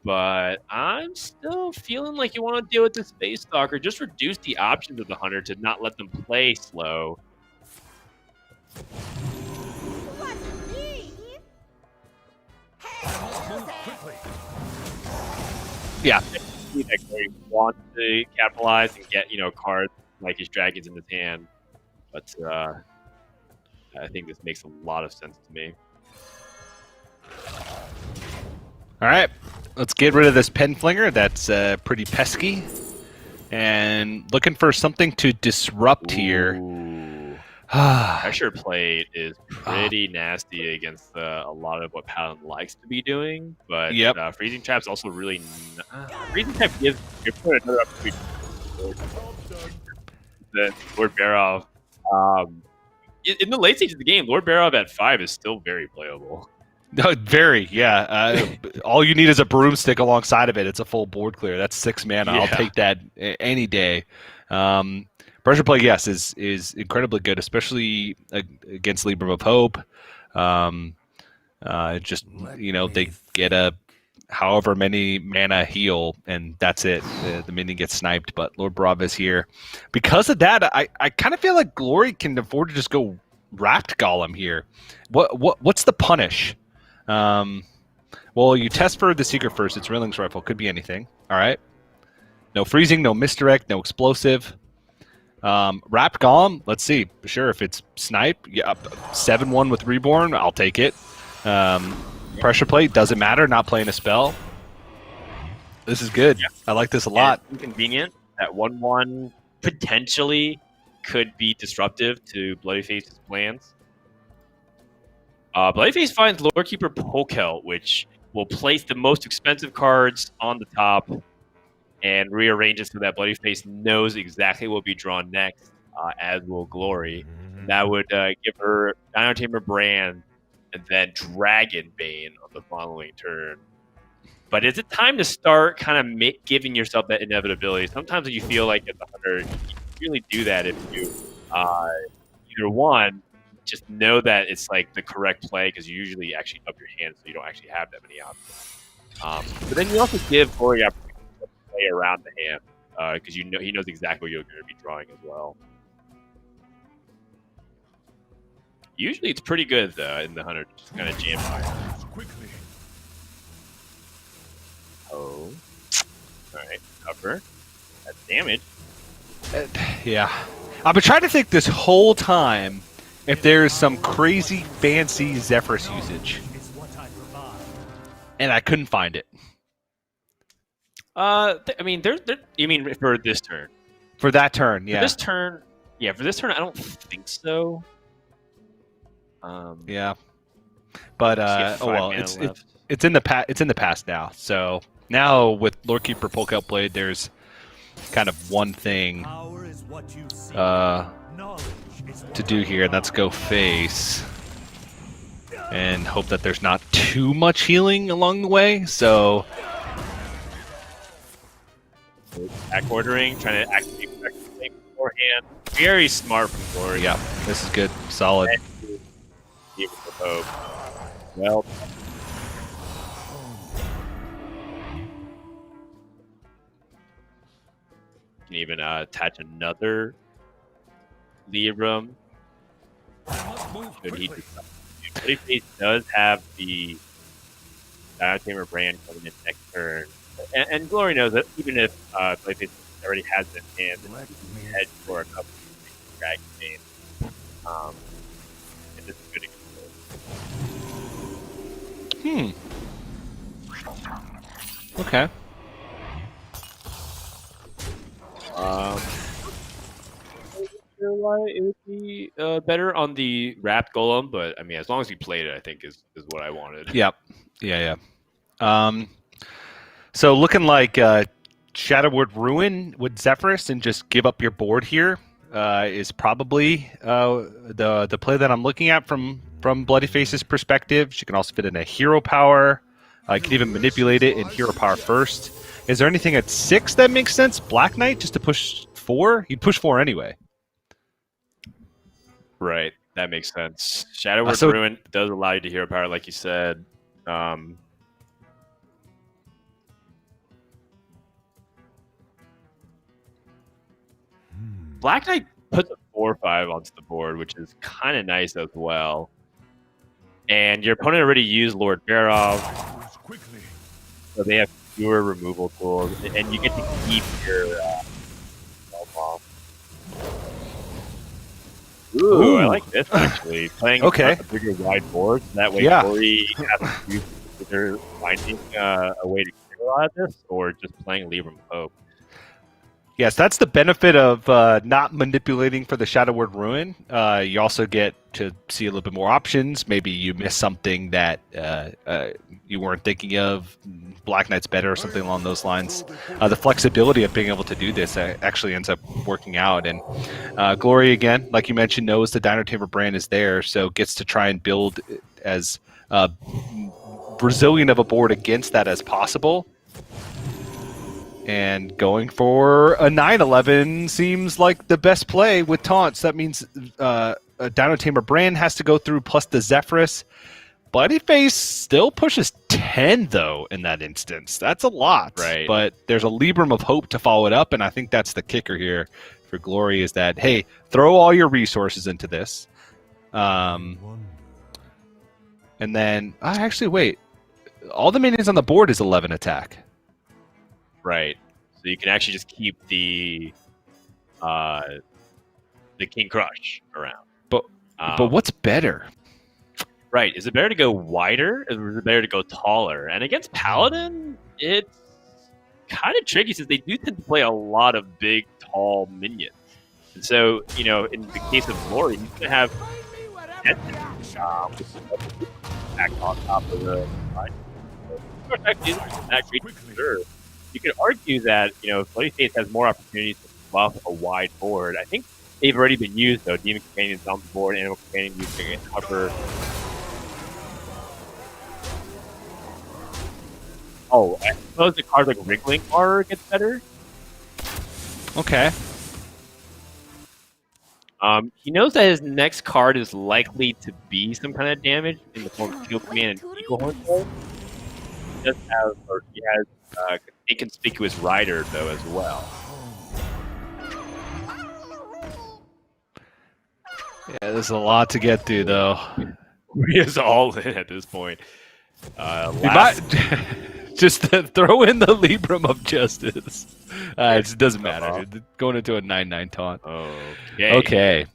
But I'm still feeling like you want to deal with this Face Stalker. Just reduce the options of the Hunter to not let them play slow. Yeah. He wants to capitalize and get, cards like his dragons in his hand. But I think this makes a lot of sense to me. All right. Let's get rid of this Penflinger. That's pretty pesky. And looking for something to disrupt here. Pressure plate is pretty nasty against a lot of what Paladin likes to be doing, but Freezing Trap's also really... Freezing Trap gives another opportunity to Lord Barov. In the late stage of the game, Lord Barov at 5 is still very playable. Very, yeah. All you need is a broomstick alongside of it. It's a full board clear. That's 6 mana. Yeah. I'll take that any day. Pressure play, yes, is incredibly good, especially against Libram of Hope. They get a however many mana heal, and that's it. The minion gets sniped, but Lord Barov is here. Because of that, I kind of feel like Glory can afford to just go Wrapped Golem here. What's the punish? Well, you test for the secret first. It's Rilling's Rifle. Could be anything. All right. No freezing, no misdirect, no explosive. Wrapped Golem, let's see. Sure, if it's Snipe, yeah, 7-1 with Reborn, I'll take it. Pressure Plate, doesn't matter, not playing a spell. This is good. Yeah. I like this a lot. It's inconvenient. That 1-1 potentially could be disruptive to Bloodyface's plans. Bloodyface finds Lorekeeper Pokel, which will place the most expensive cards on the top and rearrange it so that Bloodyface knows exactly what will be drawn next, as will Glory. And that would give her Dino Tamer Brand and then Dragon Bane on the following turn. But is it time to start kind of giving yourself that inevitability? Sometimes when you feel like as a hunter, you really do that if you either one, just know that it's like the correct play because you usually actually up your hand so you don't actually have that many options. But then you also give Glory opportunity to play around the hand because you know he knows exactly what you're going to be drawing as well. Usually it's pretty good in the hunter, just kind of jam fire. Oh, all right, cover. That's damage. Yeah, I've been trying to think this whole time if there's some crazy fancy Zephyrus usage, and I couldn't find it. I mean, you mean for this turn? For that turn, yeah. For this turn, I don't think so. Yeah, but oh well, it's in the past now. So now with Lorekeeper Polecat Blade, there's kind of one thing to do here, and that's go face and hope that there's not too much healing along the way. So back ordering, trying to activate beforehand. Very smart from Glory. Yeah, this is good, solid. Well, can even attach another Libram. He does have the Dino Tamer Brand coming in next turn, and Glory knows that even if Bloodyface already has it in hand, it's head for a couple of Dragon Bane. And this is good. Okay. Why it would be better on the Wrapped Golem, but I mean, as long as he played it, I think is what I wanted. Yep. Yeah. So looking like Shadowwood Ruin with Zephyrus and just give up your board here is probably the play that I'm looking at from Bloodyface's perspective. She can also fit in a hero power. You can even manipulate it in hero power first. Is there anything at 6 that makes sense? Black Knight just to push 4? You'd push 4 anyway. Right, that makes sense. Shadowwood Ruin does allow you to hero power, like you said. Black Knight puts a 4/5 onto the board, which is kind of nice as well. And your opponent already used Lord Barov, so they have fewer removal tools, and you get to keep your off. Ooh, I like this actually. Playing a bigger wide board, so that way Glory has to use either finding a way to clear a lot of this, or just playing Libram Pope. Yes, that's the benefit of not manipulating for the Shadowwood Ruin. You also get to see a little bit more options. Maybe you miss something that you weren't thinking of. Black Knight's better or something along those lines. The flexibility of being able to do this actually ends up working out. And Glory, again, like you mentioned, knows the Dino Tamer Brand is there, so gets to try and build as resilient of a board against that as possible. And going for a 9/11 seems like the best play with taunts. That means a Dino Tamer Brand has to go through, plus the Zephyrus. Bloodyface still pushes 10, though, in that instance. That's a lot. Right. But there's a Libram of Hope to follow it up, and I think that's the kicker here for Glory is that, hey, throw all your resources into this. and then actually wait, all the minions on the board is 11 attack. Right. So you can actually just keep the King Crush around. But what's better? Right. Is it better to go wider, or is it better to go taller? And against Paladin, it's kind of tricky since they do tend to play a lot of big, tall minions. And so, in the case of Glory, he's going to have back on top of the line. You could argue that, bloodyface has more opportunities to buff a wide board. I think they've already been used, though. Demon Companion's on the board, Animal Companion using it to cover. Oh, I suppose the card like Wriggling Horror gets better. Okay. He knows that his next card is likely to be some kind of damage in the form of Field Command and Eagle Horn. He has Inconspicuous Rider, though, as well. Yeah, there's a lot to get through, though. He is all in at this point. Just throw in the Librum of Justice. It doesn't matter. Going into a 9/9 taunt. Okay.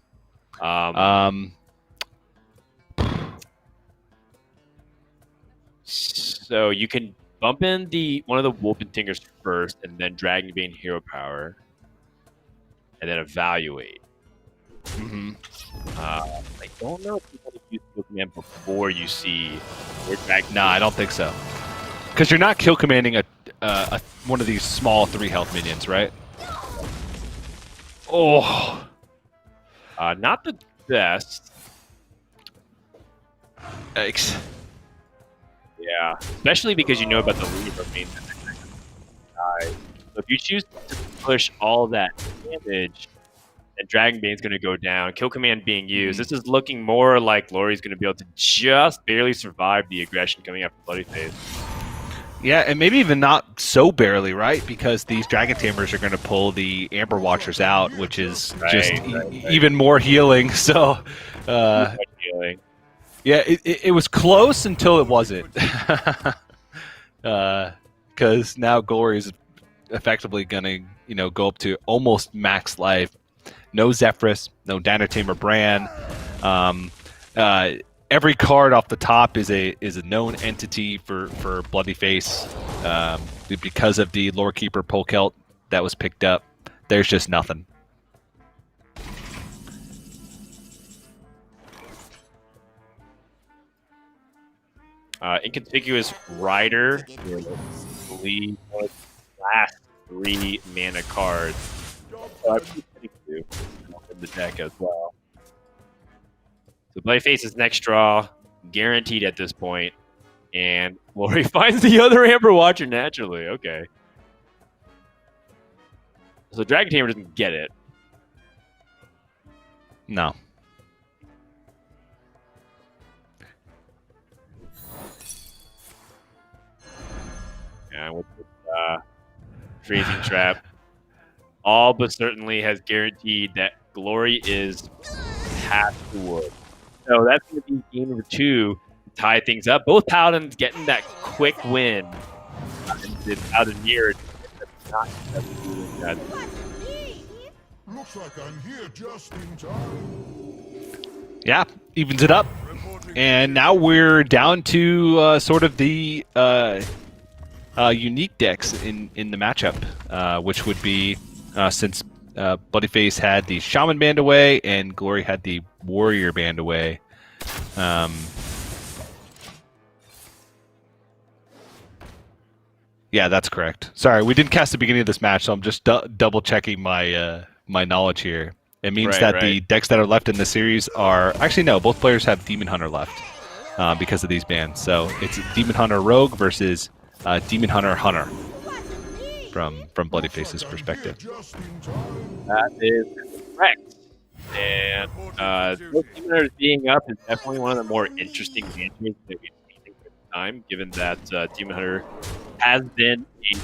So you can bump in one of the Wolfen Tingers first, and then Dragonbane Hero Power, and then evaluate. Mm-hmm. I don't know if you want to use Kill Command before you see your Dragon. No, I don't think so. Because you're not kill commanding one of these small 3 health minions, right? Oh, not the best. Yikes. Yeah, especially because you know about the lead remain. So if you choose to push all that damage, then Dragonbane's going to go down. Kill Command being used. This is looking more like Glory's going to be able to just barely survive the aggression coming up from bloodyface. Yeah, and maybe even not so barely, right? Because these Dragon Tamers are going to pull the Amber Watchers out, which is even more healing. So, healing. Yeah, it was close until it wasn't. Because now Glory is effectively going to, go up to almost max life. No Zephyrus, no Dino Tamer Bran. Every card off the top is a known entity for bloodyface. Because of the Lore Keeper Polkelt that was picked up, there's just nothing. Inconspicuous Rider, the last 3 mana cards. So I'm putting 2 in the deck as well. So bloodyface's next draw, guaranteed at this point, and Glory finds the other Amber Watcher naturally. Okay. So Dragon Tamer doesn't get it. No. And with this Freezing Trap, all but certainly has guaranteed that Glory is past the wood. So that's going to be game number 2 to tie things up. Both Paladins getting that quick win. It's out of near. Not that. Looks like I'm here just in time. Yeah, evens it up. And now we're down to sort of the unique decks in the matchup, which would be since bloodyface had the Shaman band away and Glory had the Warrior band away. Yeah, that's correct. Sorry, we didn't cast the beginning of this match, so I'm just double checking my my knowledge here. It means the decks that are left in the series are actually no. Both players have Demon Hunter left because of these bans. So it's Demon Hunter Rogue versus Demon Hunter Hunter from bloodyface's perspective. That is correct. And both Demon Hunters being up is definitely one of the more interesting matches that we've seen at the time, given that Demon Hunter has been a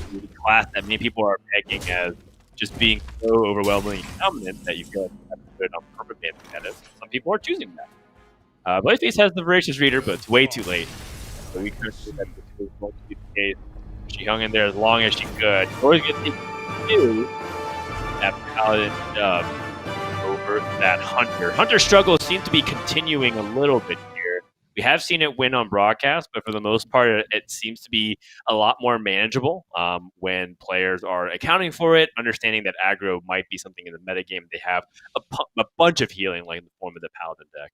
class that many people are pegging as just being so overwhelmingly dominant that you feel like you have to put it on permaban status. Some people are choosing that. Bloodyface has the Voracious Reader, but it's way too late. So we kind of see that this was going to be the case. She hung in there as long as she could. Glory's going to take 2. That Paladin dub over that Hunter. Hunter's struggle seems to be continuing a little bit here. We have seen it win on broadcast, but for the most part, it seems to be a lot more manageable when players are accounting for it, understanding that aggro might be something in the metagame. They have a bunch of healing, like in the form of the Paladin deck.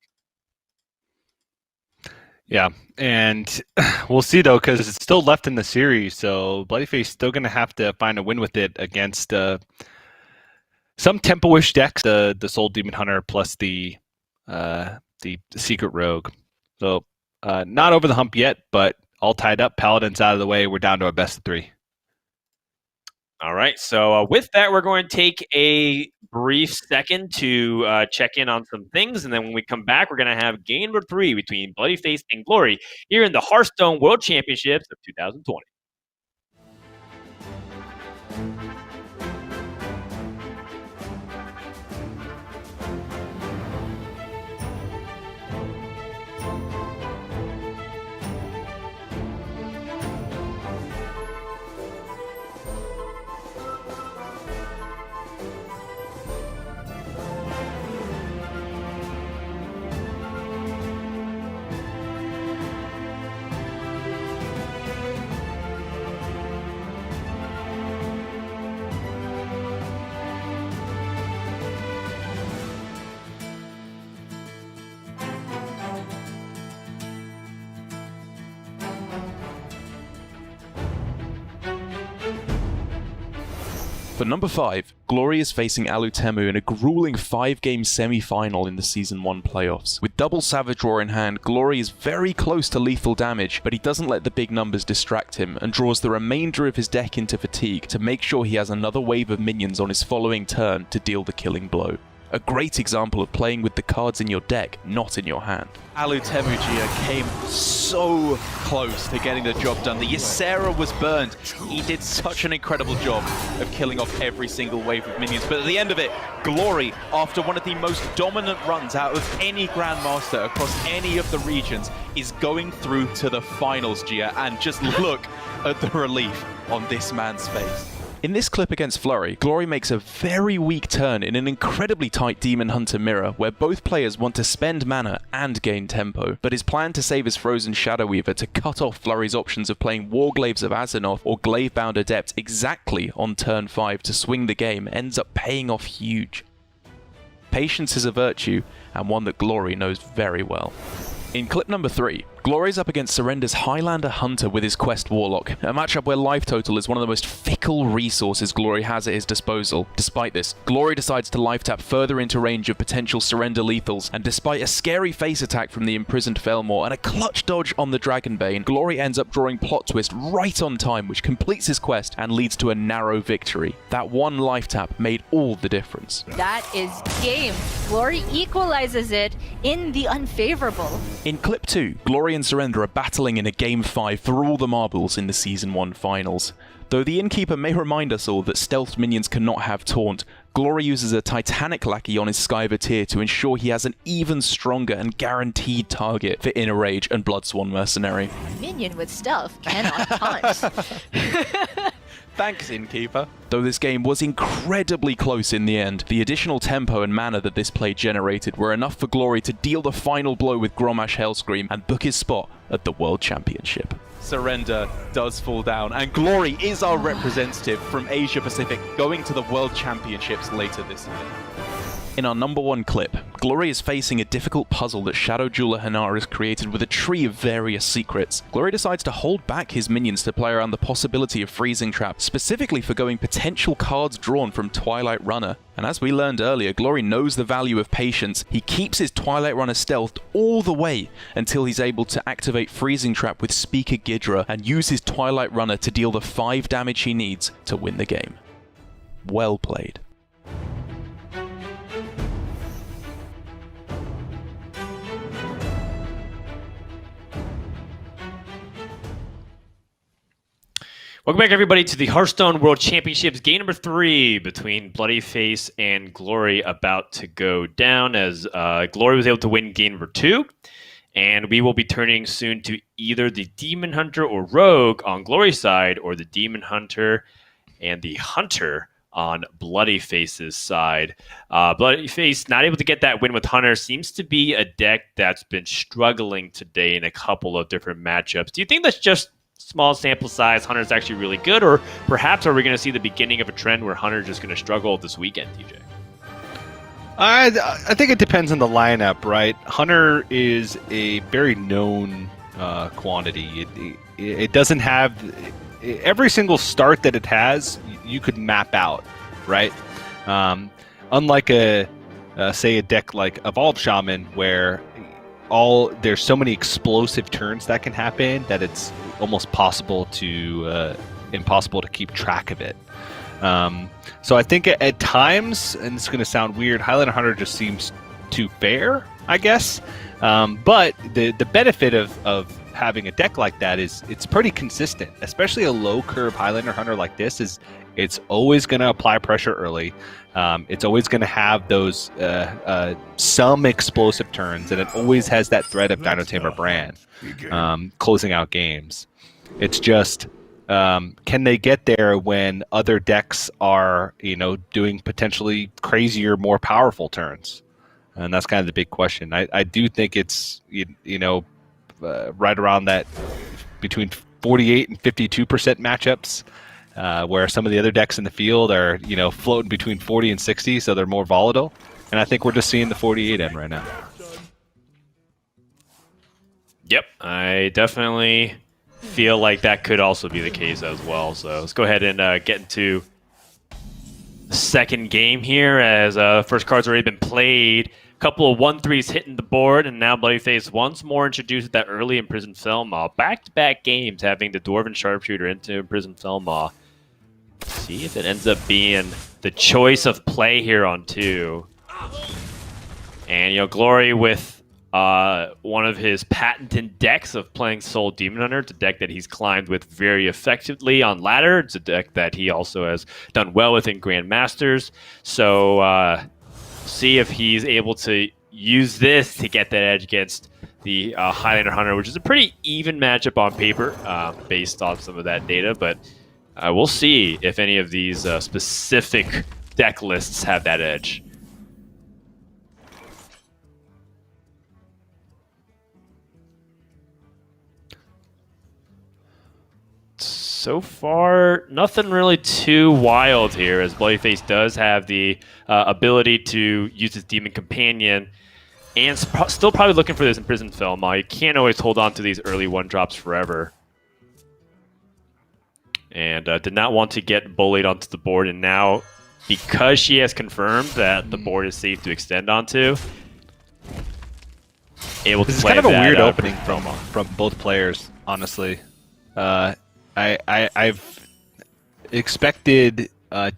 Yeah, and we'll see though, because it's still left in the series, so Bloodyface still going to have to find a win with it against some tempo-ish decks, the Soul Demon Hunter plus the Secret Rogue. So not over the hump yet, but all tied up. Paladin's out of the way. We're down to our best of 3. All right, so with that, we're going to take a brief second to check in on some things, and then when we come back, we're going to have game number 3 between Bloodyface and Glory here in the Hearthstone World Championships of 2020. For number 5, Glory is facing Alutemu in a grueling 5-game semi-final in the Season 1 playoffs. With double Savage Roar in hand, Glory is very close to lethal damage, but he doesn't let the big numbers distract him, and draws the remainder of his deck into Fatigue to make sure he has another wave of minions on his following turn to deal the killing blow. A great example of playing with the cards in your deck, not in your hand. Alutemu came so close to getting the job done. The Ysera was burned. He did such an incredible job of killing off every single wave of minions. But at the end of it, Glory, after one of the most dominant runs out of any Grandmaster across any of the regions, is going through to the finals, Gia. And just look at the relief on this man's face. In this clip against Flurry, Glory makes a very weak turn in an incredibly tight Demon Hunter mirror where both players want to spend mana and gain tempo, but his plan to save his Frozen Shadow Weaver to cut off Flurry's options of playing Warglaves of Azzinoth or Glavebound Adept exactly on turn 5 to swing the game ends up paying off huge. Patience is a virtue, and one that Glory knows very well. In clip number 3, Glory is up against Surrender's Highlander Hunter with his Quest Warlock, a matchup where life total is one of the most fickle resources Glory has at his disposal. Despite this, Glory decides to life tap further into range of potential Surrender lethals, and despite a scary face attack from the imprisoned Felmore and a clutch dodge on the Dragonbane, Glory ends up drawing Plot Twist right on time, which completes his quest and leads to a narrow victory. That one life tap made all the difference. That is game. Glory equalizes it in the unfavorable. In clip 2, Glory and Surrender are battling in a Game 5 for all the marbles in the Season 1 finals. Though the Innkeeper may remind us all that stealthed minions cannot have taunt, Glory uses a Titanic Lackey on his Skyver tier to ensure he has an even stronger and guaranteed target for Inner Rage and Bloodsworn Mercenary. A minion with stealth cannot taunt. Thanks, Innkeeper. Though this game was incredibly close in the end, the additional tempo and mana that this play generated were enough for Glory to deal the final blow with Grommash Hellscream and book his spot at the World Championship. Surrender does fall down, and Glory is our representative from Asia Pacific going to the World Championships later this year. In our number 1 clip, Glory is facing a difficult puzzle that Shadow Jeweler Hanar has created with a tree of various secrets. Glory decides to hold back his minions to play around the possibility of Freezing Trap, specifically for going potential cards drawn from Twilight Runner. And as we learned earlier, Glory knows the value of patience. He keeps his Twilight Runner stealthed all the way until he's able to activate Freezing Trap with Speaker Ghidra and use his Twilight Runner to deal the 5 damage he needs to win the game. Well played. Welcome back, everybody, to the Hearthstone World Championships game number 3 between bloodyface and Glory about to go down, as Glory was able to win game number 2. And we will be turning soon to either the Demon Hunter or Rogue on Glory's side, or the Demon Hunter and the Hunter on bloodyface's side. Bloodyface not able to get that win with Hunter. Seems to be a deck that's been struggling today in a couple of different matchups. Do you think that's just small sample size? Hunter's actually really good, or perhaps are we going to see the beginning of a trend where Hunter's just going to struggle this weekend, TJ? I think it depends on the lineup, right? Hunter is a very known quantity. It doesn't have every single start that it has. You could map out, right? Unlike say a deck like Evolved Shaman, where there's so many explosive turns that can happen that it's almost impossible to keep track of it. So I think at times, and this is going to sound weird, Highlander Hunter just seems too fair, I guess. But the benefit of having a deck like that is it's pretty consistent, especially a low curve Highlander Hunter like this. It's always going to apply pressure early. It's always going to have those some explosive turns, and it always has that threat of Dino Tamer Brand closing out games. It's just, can they get there when other decks are, doing potentially crazier, more powerful turns? And that's kind of the big question. I do think it's, right around that between 48 and 52% matchups, where some of the other decks in the field are, floating between 40 and 60, so they're more volatile. And I think we're just seeing the 48 end right now. Yep, I definitely feel like that could also be the case as well. So let's go ahead and get into the second game here, as first card's already been played. A couple of 1-3s hitting the board, and now bloodyface once more introduced that early Imprisoned Felmaw. Back-to-back games having the Dwarven Sharpshooter into Imprisoned Felmaw. See if it ends up being the choice of play here on 2. And, Glory with one of his patented decks of playing Soul Demon Hunter. It's a deck that he's climbed with very effectively on ladder. It's a deck that he also has done well with in Grandmasters. So see if he's able to use this to get that edge against the Highlander Hunter, which is a pretty even matchup on paper based on some of that data. But we'll see if any of these specific deck lists have that edge. So far, nothing really too wild here, as bloodyface does have the ability to use his Demon Companion, and still probably looking for this Imprisoned Felmaw. You can't always hold on to these early 1-drops forever. And did not want to get bullied onto the board, and now, because she has confirmed that the board is safe to extend onto, able to play that. This is kind of a weird opening from both players, honestly. I've expected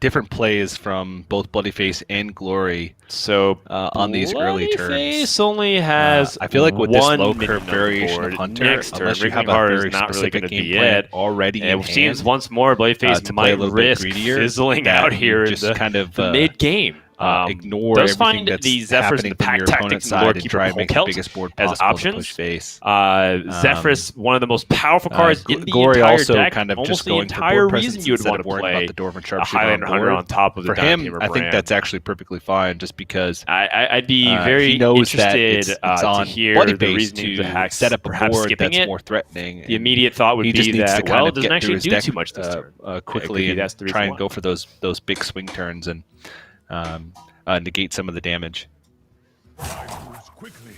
different plays from both bloodyface and Glory. So on these early turns, bloodyface only has I feel like with this one low curve minion variation board. of Hunter, Next turn, unless you have a Hard very is not really going specific to game be plan it. already And in it seems hand, once more bloodyface to play a might little bit risk greedier, fizzling that out here you just in kind of the mid game. Ignore does everything find that's the Zephrys and the happening Pack from your Tactics opponent's and Lord side and Keeper try and make the Hulk biggest board as possible to options. push face. Zephrys, one of the most powerful cards in the Glory entire also deck, kind of almost just the going for entire board reason presence you would instead want of to worrying play about the Dwarven a Sharpshooter Highlander on Hunter board. on top of the For him, Tamer I think brand. that's actually perfectly fine, just because I'd be very he knows that interested it's to on hear the bloodyface reasoning to perhaps set up a perhaps board skipping that's it. more threatening. The immediate thought would he just be needs that, to kind well, it of doesn't get actually through his do deck too much this turn. quickly Maybe and that's the reason try and why. go for those big swing turns and negate some of the damage. Quickly.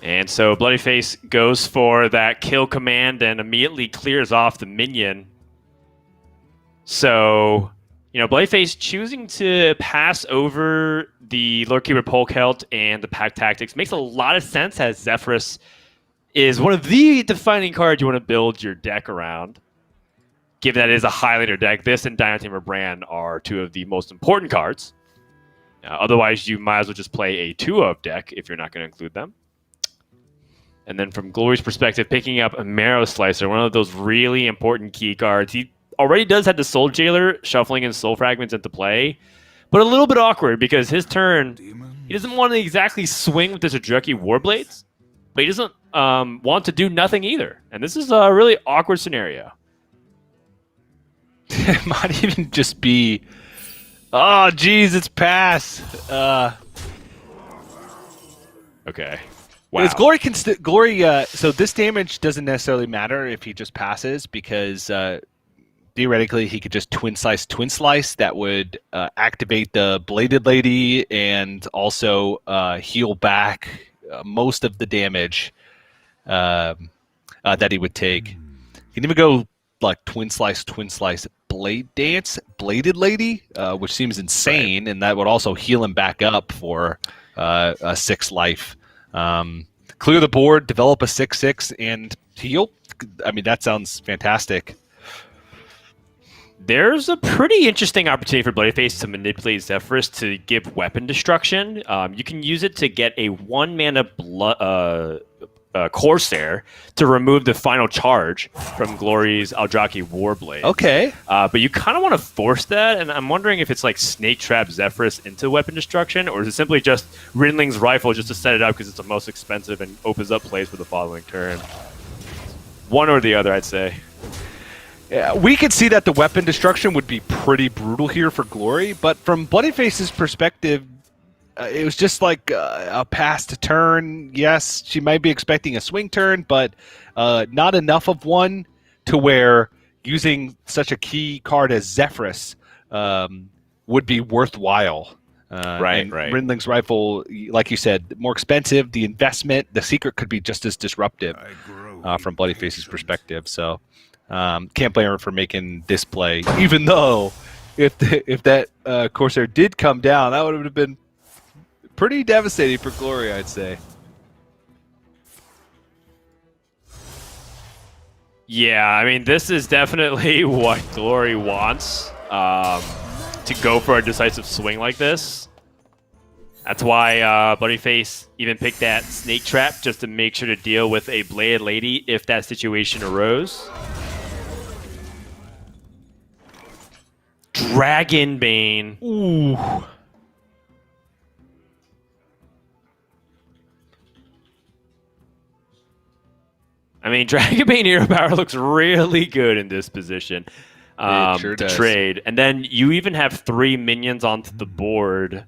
And so bloodyface goes for that kill command and immediately clears off the minion. So, bloodyface choosing to pass over the Lord Keeper Polkelt and the Pack Tactics makes a lot of sense, as Zephrys is one of the defining cards you want to build your deck around. given that it is a Highlander deck, this and Dino Brand are two of the most important cards. Otherwise, you might as well just play a 2-of deck if you're not going to include them. And then from Glory's perspective, picking up a Marrow Slicer, one of those really important key cards. He already does have the Soul Jailer shuffling his Soul Fragments into play, but a little bit awkward because his turn, he doesn't want to exactly swing with the Tsudraki Warblades, but he doesn't want to do nothing either. And this is a really awkward scenario. It might even just be, oh, geez, it's pass. Okay. Wow. Is Glory so this damage doesn't necessarily matter if he just passes because theoretically he could just twin slice. That would activate the Bladed Lady and also heal back most of the damage that he would take. He can even go like twin slice, Bladed Lady, which seems insane, and that would also heal him back up for a 6 life. Clear the board, develop a 6/6, and heal. I mean, that sounds fantastic. There's a pretty interesting opportunity for bloodyface to manipulate Zephyrus to give weapon destruction. You can use it to get a 1-mana Corsair to remove the final charge from Glory's Eldraki Warblade. Okay. But you kind of want to force that, and I'm wondering if it's like Snake Trap Zephyrus into weapon destruction, or is it simply just Rinling's Rifle just to set it up because it's the most expensive and opens up plays for the following turn? One or the other, I'd say. Yeah, we could see that the weapon destruction would be pretty brutal here for Glory, but from Bloodyface's perspective, it was just like a pass to turn. Yes, she might be expecting a swing turn, but not enough of one to where using such a key card as Zephyrus would be worthwhile. Right. Rinling's Rifle, like you said, more expensive. The investment, the secret could be just as disruptive from Bloodyface's perspective. So can't blame her for making this play, even though if that Corsair did come down, that would have been pretty devastating for Glory, I'd say. Yeah, I mean, this is definitely what Glory wants, to go for a decisive swing like this. That's why Bloodyface even picked that Snake Trap, just to make sure to deal with a Bladed Lady if that situation arose. Dragonbane. Ooh. I mean, Dragonbane Hero Power looks really good in this position Sure to does. trade. And then you even have 3 minions onto the board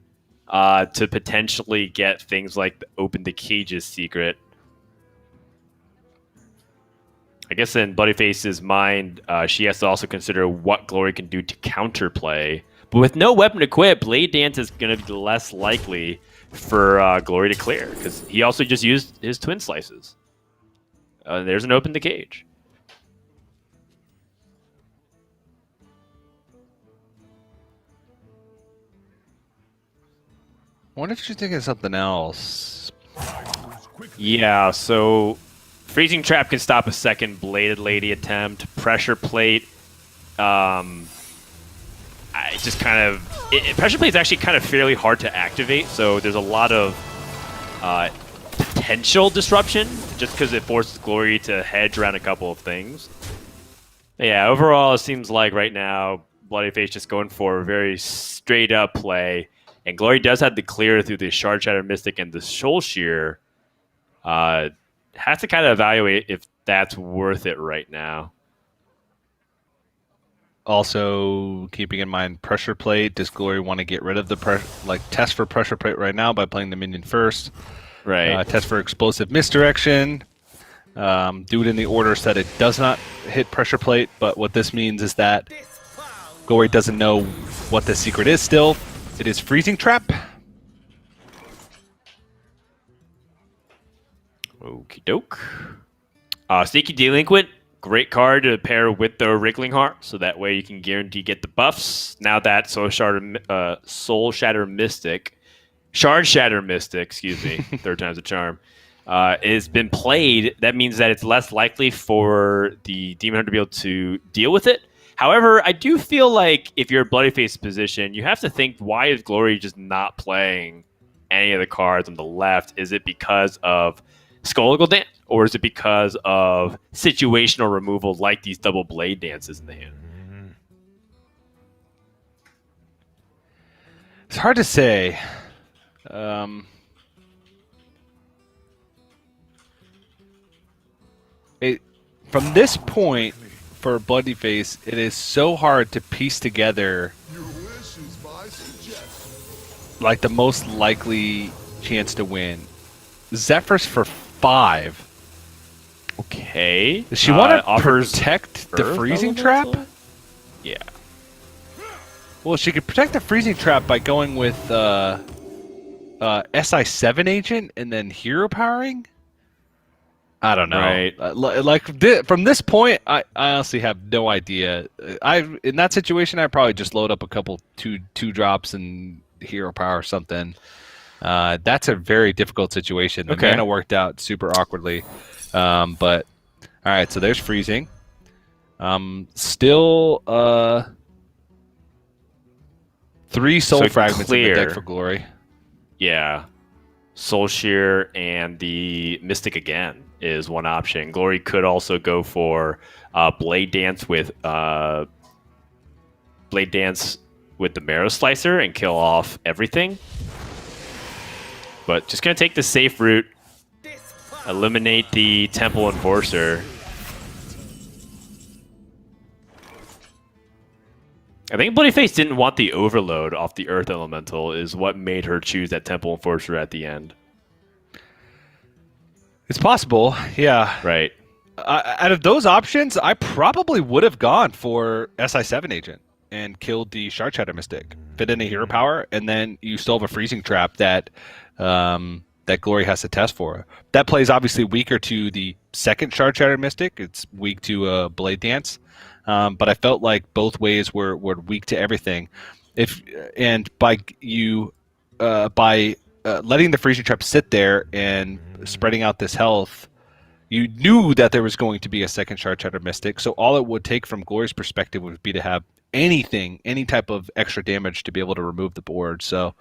to potentially get things like the Open the Cages secret. I guess in Bloodyface's mind, she has to also consider what Glory can do to counterplay. But with no weapon equipped, Blade Dance is going to be less likely for Glory to clear, because he also just used his Twin Slices. There's an Open the Cage. I wonder if she's thinking of something else. Yeah, so Freezing Trap can stop a second Bladed Lady attempt. Pressure Plate, Pressure Plate is actually kind of fairly hard to activate, so there's a lot of potential disruption just because it forces Glory to hedge around a couple of things. But yeah, overall, it seems like right now Bloodyface just going for a very straight up play, and Glory does have the clear through the Shard Shatter Mystic and the Soul Shear. Has to kind of evaluate if that's worth it right now. Also, keeping in mind Pressure Plate, does Glory want to get rid of the test for Pressure Plate right now by playing the minion first? Right. Test for Explosive Misdirection. Do it in the order so that it does not hit Pressure Plate, but what this means is that Glory doesn't know what the secret is still. It is Freezing Trap. Okie doke. Sneaky Delinquent, great card to pair with the Wriggling Heart, so that way you can guarantee get the buffs. Now that Shard Shatter Mystic, excuse me, third time's a charm, has been played, that means that it's less likely for the Demon Hunter to be able to deal with it. However, I do feel like if you're bloodyface position, you have to think, why is Glory just not playing any of the cards on the left? Is it because of Skulligal Dance, or is it because of situational removal like these double blade dances in the hand? It's hard to say. From this point, for Bloodyface, it is so hard to piece together Your wish is my suggestion. like the most likely chance to win. Zephyrs for 5. Okay. Does she want to offers protect the Earth freezing Elemental? trap? Yeah. Well, she could protect the freezing trap by going with SI7 agent and then hero powering. I don't know. Right. From this point, I honestly have no idea. In that situation, I'd probably just load up a couple two drops and hero power or something. That's a very difficult situation. The mana worked out super awkwardly. But all right, so there's freezing. Still 3 soul fragments in the deck for Glory. Yeah. Soul Shear and the Mystic again is one option. Glory could also go for Blade Dance with the Marrow Slicer and kill off everything. But just gonna take the safe route, eliminate the Temple Enforcer. I think Bloodyface didn't want the overload off the Earth Elemental is what made her choose that Temple Enforcer at the end. It's possible, yeah. Right. Out of those options, I probably would have gone for SI7 agent and killed the Shard Shatter Mystic, fit in a hero power, and then you still have a freezing trap that that Glory has to test for. That plays obviously weaker to the second Shard Shatter Mystic. It's weak to Blade Dance. But I felt like both ways were weak to everything. By letting the freezing trap sit there and spreading out this health, you knew that there was going to be a second Shard Shatter Mystic. So all it would take from Glory's perspective would be to have any type of extra damage to be able to remove the board. So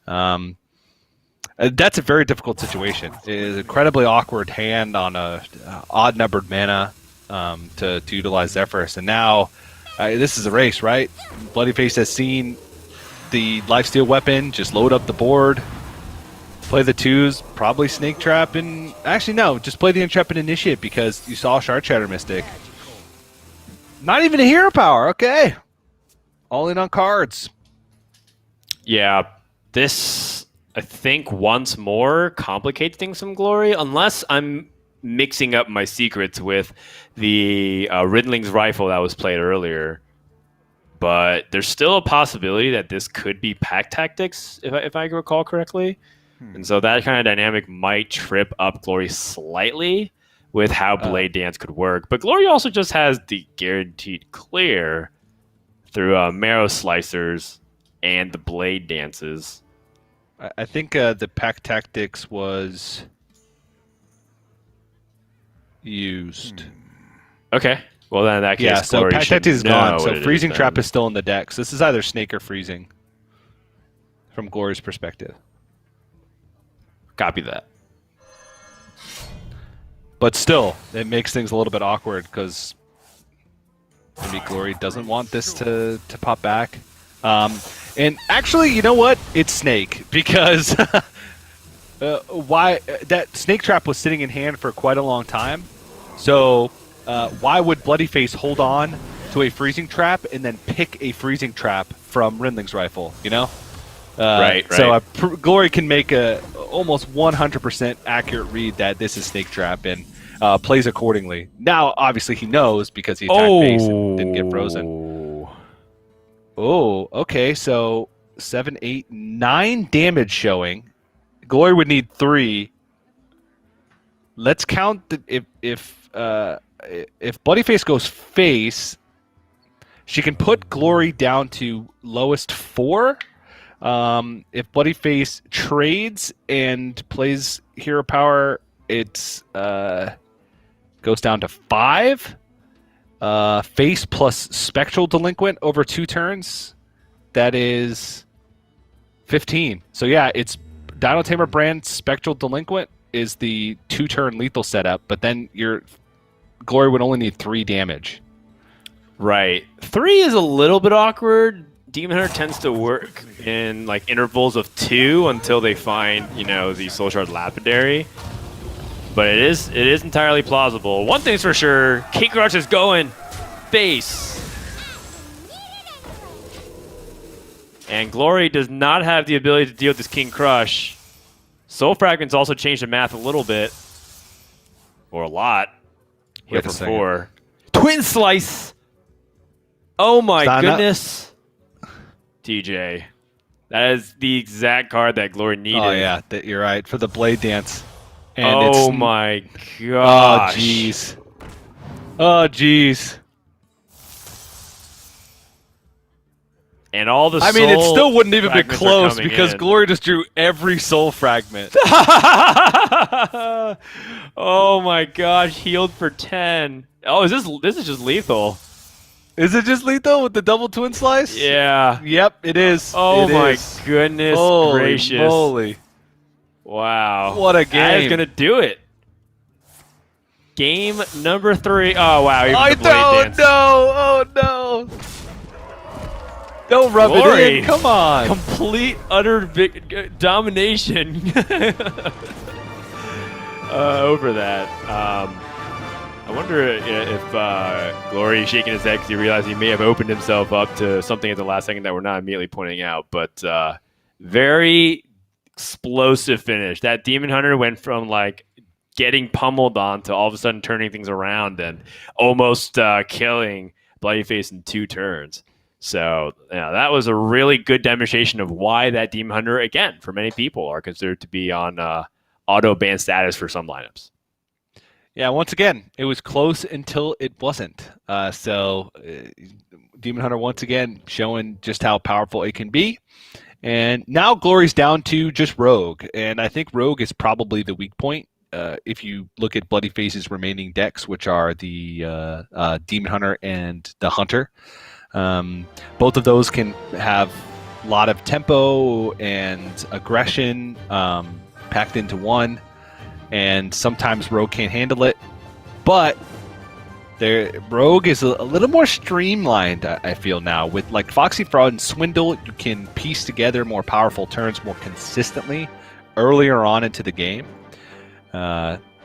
that's a very difficult situation. It is an incredibly awkward hand on a odd numbered mana. To utilize Zephyrus, and now this is a race, right? Bloodyface has seen the lifesteal weapon, just load up the board, play the 2s, probably Snake Trap, and actually no, just play the Intrepid Initiate because you saw Shard Shatter Mystic. Not even a hero power, okay. All in on cards. Yeah, this, I think, once more complicates things from Glory, unless I'm mixing up my secrets with the Ridling's Rifle that was played earlier. But there's still a possibility that this could be pack tactics, if I recall correctly. And so that kind of dynamic might trip up Glory slightly with how Blade Dance could work. But Glory also just has the guaranteed clear through Marrow Slicers and the Blade Dances. I think the pack tactics was used. Okay. Well, then in that case, yeah, so Glory pack should tactics is know gone. what So it freezing is trap then. is still in the deck. So this is either Snake or freezing from Glory's perspective. Copy that. But still, it makes things a little bit awkward because maybe Glory doesn't want this to pop back. And actually, you know what? It's Snake because why that Snake Trap was sitting in hand for quite a long time. So why would Bloodyface hold on to a freezing trap and then pick a freezing trap from Rindling's Rifle? You know, right. So Glory can make a almost 100% accurate read that this is Snake Trap and plays accordingly. Now, obviously, he knows because he attacked base and didn't get frozen. Oh, okay. So 7, 8, 9 damage showing. Glory would need 3. Let's count if Bloodyface goes face, she can put Glory down to lowest 4. If Bloodyface trades and plays hero power, it's goes down to 5. Face plus Spectral Delinquent over 2 turns. That is 15. So yeah, it's Dino Tamer brand Spectral Delinquent is the 2-turn lethal setup, but then your Glory would only need 3 damage. Right. 3 is a little bit awkward. Demon Hunter tends to work in like intervals of 2 until they find, the Soul Shard Lapidary. But it is entirely plausible. One thing's for sure, King Crush is going face. And Glory does not have the ability to deal with this King Crush. Soul Fragments also changed the math a little bit. Or a lot. Here for 4. Twin Slice! Oh my goodness. TJ. That is the exact card that Glory needed. Oh yeah, you're right. For the Blade Dance. And oh my gosh. Oh jeez. Oh jeez. And all the I mean, it still wouldn't even be fragments close because Glory just drew every soul fragment. Oh my gosh, healed for 10. Oh, this is just lethal. Is it just lethal with the double twin slice? Yeah. Yep, it is. Oh it my is. goodness Holy gracious. moly. Wow. What a game. That is going to do it. Game number 3. Oh, wow. Even I the Blade Dance. no. Oh, no. Don't rub Glory. it in. Come on. Complete, utter domination over that. I wonder if Glory is shaking his head because he realized he may have opened himself up to something at the last second that we're not immediately pointing out. But very explosive finish. That Demon Hunter went from like getting pummeled on to all of a sudden turning things around and almost killing Bloodyface in 2 turns. So that was a really good demonstration of why that Demon Hunter, again, for many people, are considered to be on auto ban status for some lineups. Yeah, once again, it was close until it wasn't. Demon Hunter, once again, showing just how powerful it can be. And now Glory's down to just Rogue. And I think Rogue is probably the weak point. If you look at Bloodyface's remaining decks, which are the Demon Hunter and the Hunter. Both of those can have a lot of tempo and aggression packed into one. And sometimes Rogue can't handle it, but Rogue is a little more streamlined, I feel now. With like Foxy Fraud and Swindle, you can piece together more powerful turns more consistently earlier on into the game.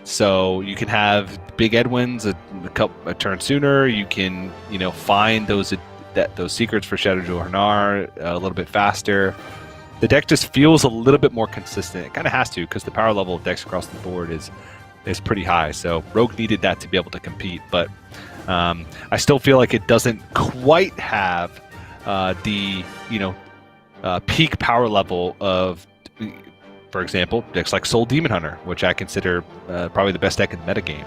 So you can have Big Edwin's a turn sooner. You can find those secrets for Shadow Jewel Hernar a little bit faster. The deck just feels a little bit more consistent. It kind of has to because the power level of decks across the board is pretty high. So Rogue needed that to be able to compete, but I still feel like it doesn't quite have the peak power level of, for example, decks like Soul Demon Hunter, which I consider probably the best deck in the metagame.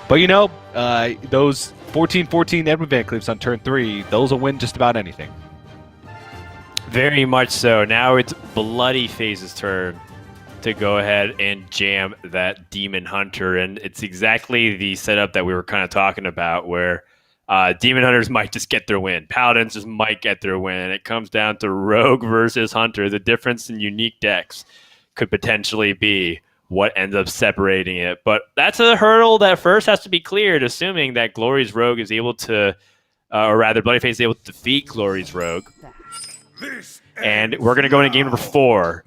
But those 14-14 Edwin Van Cleefs on turn 3, those will win just about anything. Very much so. Now it's Bloodyface's turn to go ahead and jam that Demon Hunter, and it's exactly the setup that we were kind of talking about, where Demon Hunters might just get their win. Paladins just might get their win. It comes down to Rogue versus Hunter. The difference in unique decks could potentially be what ends up separating it. But that's a hurdle that first has to be cleared, assuming that Glory's Rogue is able to, or rather Bloodyface is able to defeat Glory's Rogue. And we're going to go into game number 4.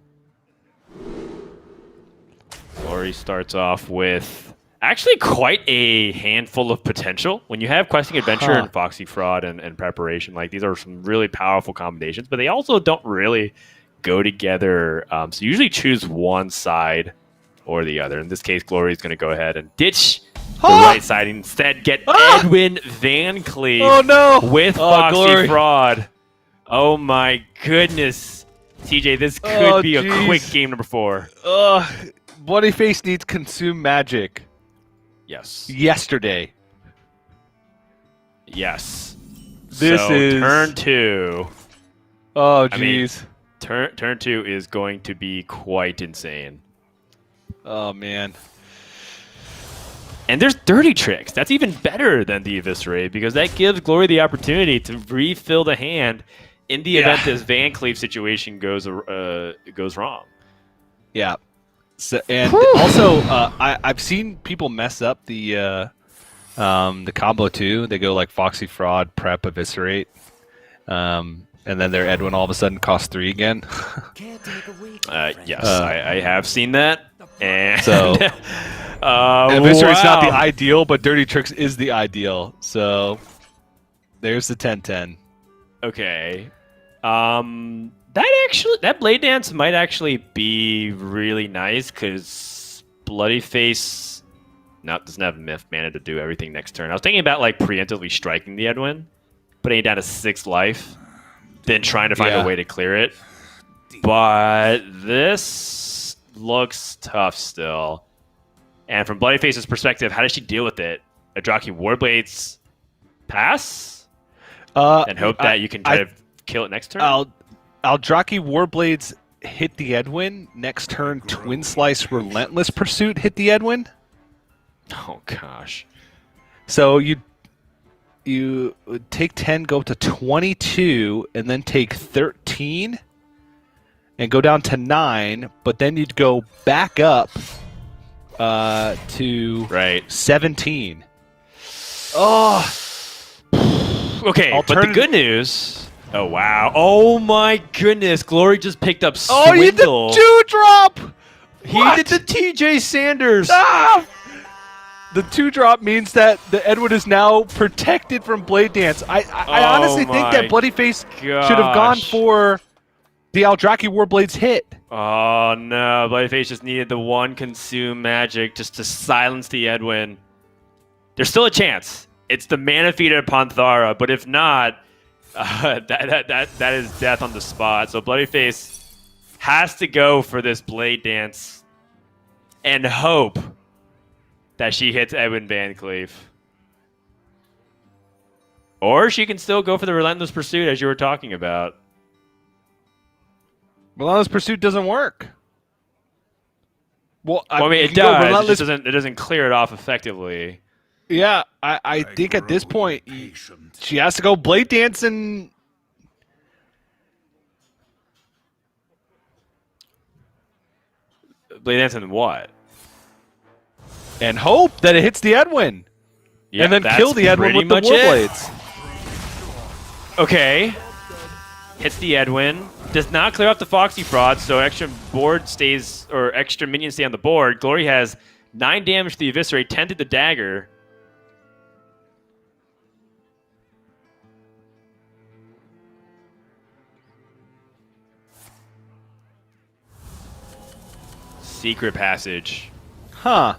Glory starts off with actually quite a handful of potential. When you have Questing Adventure and Foxy Fraud and Preparation, like these are some really powerful combinations, but they also don't really go together. So you usually choose one side or the other. In this case, Glory is going to go ahead and ditch the right side and instead get Edwin Van Cleef with Foxy Glory. Fraud. Oh my goodness. TJ, this could be a quick game number 4. Bloodyface needs Consume Magic. Yes. Yesterday. Yes. This is turn 2. Oh jeez. Turn 2 is going to be quite insane. Oh man. And there's Dirty Tricks. That's even better than the Eviscerate because that gives Glory the opportunity to refill the hand in the event this Van Cleave situation goes wrong. Yeah. So, and also, I've seen people mess up the combo too. They go like Foxy Fraud, Prep, Eviscerate, and then their Edwin all of a sudden costs 3 again. Yes, I have seen that. And so, Eviscerate's not the ideal, but Dirty Tricks is the ideal. So, there's the 10-10. Okay. That Blade Dance might actually be really nice because Bloodyface doesn't have Myth mana to do everything next turn. I was thinking about like preemptively striking the Edwin, putting it down to 6 life, then trying to find a way to clear it. But this looks tough still. And from Bloodyface's perspective, how does she deal with it? Adraki Warblades pass? And hope that you can try to kill it next turn? Aldraki Warblades hit the Edwin. Next turn, Twin Slice Relentless Pursuit hit the Edwin. Oh, gosh. So you take 10, go up to 22, and then take 13, and go down to 9, but then you'd go back up to 17. Oh! Okay, but the good news... Oh, wow. Oh, my goodness. Glory just picked up Swindle. Oh, he did the 2-drop! He did the TJ Sanders. Ah! The 2-drop means that the Edwin is now protected from Blade Dance. I honestly think that Bloodyface should have gone for the Aldraki Warblades hit. Oh, no. Bloodyface just needed the one consume magic just to silence the Edwin. There's still a chance. It's the mana feeder Panthara, but if not... that is death on the spot. So Bloodyface has to go for this Blade Dance and hope that she hits Edwin Van Cleave. Or she can still go for the Relentless Pursuit as you were talking about. Relentless Pursuit doesn't work. Well, I mean, it does. It doesn't clear it off effectively. Yeah, I think at this point, she has to go Blade Dance and... Blade Dance and what? And hope that it hits the Edwin. Yeah, and then kill the Edwin with the Warblades. Okay. Hits the Edwin. Does not clear off the Foxy Fraud, so extra minions stay on the board. Glory has 9 damage to the Eviscerate, 10 to the Dagger. Secret Passage. Huh.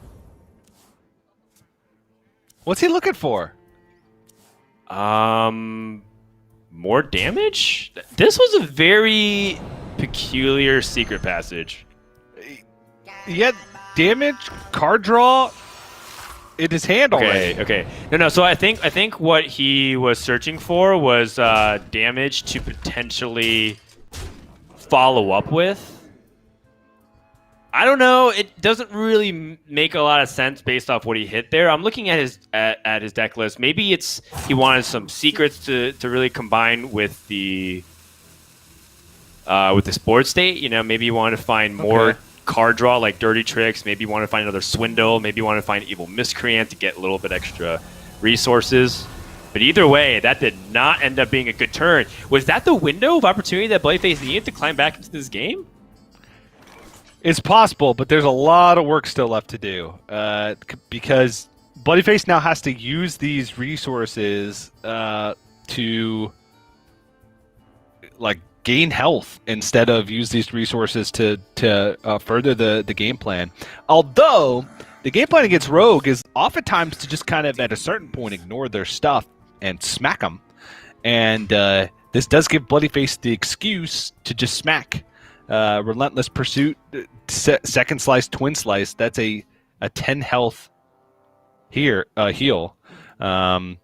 What's he looking for? More damage? This was a very peculiar Secret Passage. Yet damage, card draw in his hand already. Okay. No. So I think what he was searching for was damage to potentially follow up with. I don't know. It doesn't really make a lot of sense based off what he hit there. I'm looking at his deck list. Maybe he wanted some secrets to really combine with the sports state. You know, maybe he wanted to find more card draw like Dirty Tricks. Maybe he wanted to find another Swindle. Maybe he wanted to find Evil Miscreant to get a little bit extra resources. But either way, that did not end up being a good turn. Was that the window of opportunity that Bloodyface needed to climb back into this game? It's possible, but there's a lot of work still left to do because Bloodyface now has to use these resources to like gain health instead of use these resources to further the game plan. Although the game plan against Rogue is oftentimes to just kind of at a certain point ignore their stuff and smack them, and this does give Bloodyface the excuse to just smack. Relentless Pursuit, second slice, twin slice. That's a 10 health heal. 10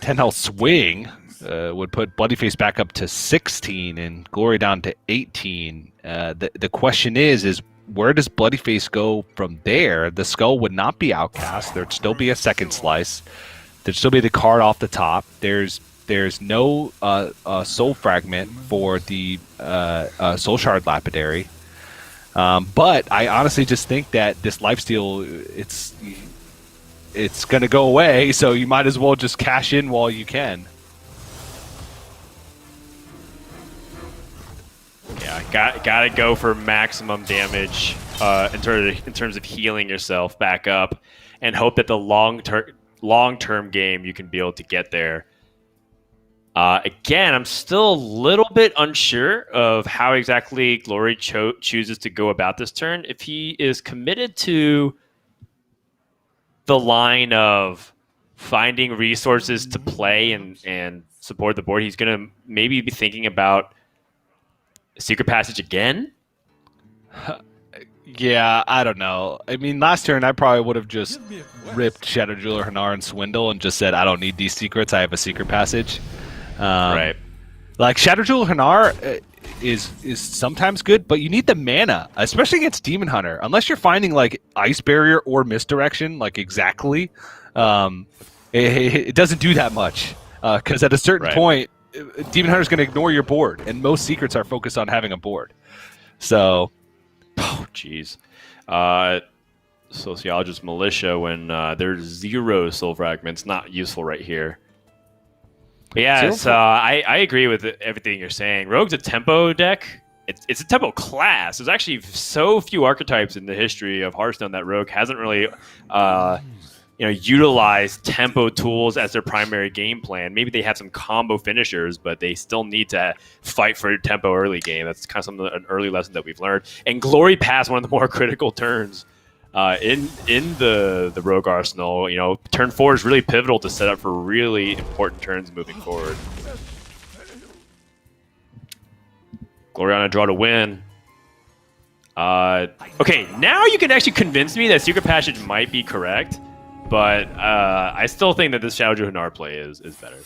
health swing would put Bloodyface back up to 16 and Glory down to 18. The question is where does Bloodyface go from there? The skull would not be outcast. There'd still be a second slice. There'd still be the card off the top. There's no soul fragment for the soul shard lapidary. But I honestly just think that this lifesteal, it's going to go away, so you might as well just cash in while you can. Yeah, gotta go for maximum damage in terms of healing yourself back up, and hope that the long-term game you can be able to get there. Again, I'm still a little bit unsure of how exactly Glory chooses to go about this turn. If he is committed to the line of finding resources to play and support the board, he's going to maybe be thinking about Secret Passage again? Yeah, I don't know. I mean, last turn I probably would have just ripped Shadow Jeweler, Hanar, and Swindle and just said, I don't need these secrets, I have a Secret Passage. Right. Like, Shadow Jeweler, Hanar is sometimes good, but you need the mana, especially against Demon Hunter. Unless you're finding, like, Ice Barrier or Misdirection, like, exactly, it doesn't do that much. Because at a certain point, Demon Hunter's going to ignore your board, and most secrets are focused on having a board. So, oh, jeez. Sociologist Militia, when there's 0 soul fragments, not useful right here. But yeah, I agree with everything you're saying. Rogue's a tempo deck. It's a tempo class. There's actually so few archetypes in the history of Hearthstone that Rogue hasn't really utilize tempo tools as their primary game plan. Maybe they have some combo finishers, but they still need to fight for tempo early game. That's kind of an early lesson that we've learned. And Glory Pass, one of the more critical turns in the Rogue arsenal. Turn 4 is really pivotal to set up for really important turns moving forward. Glory on a draw to win. Okay, now you can actually convince me that Secret Passage might be correct. But I still think that this Shadow Hanar play is better.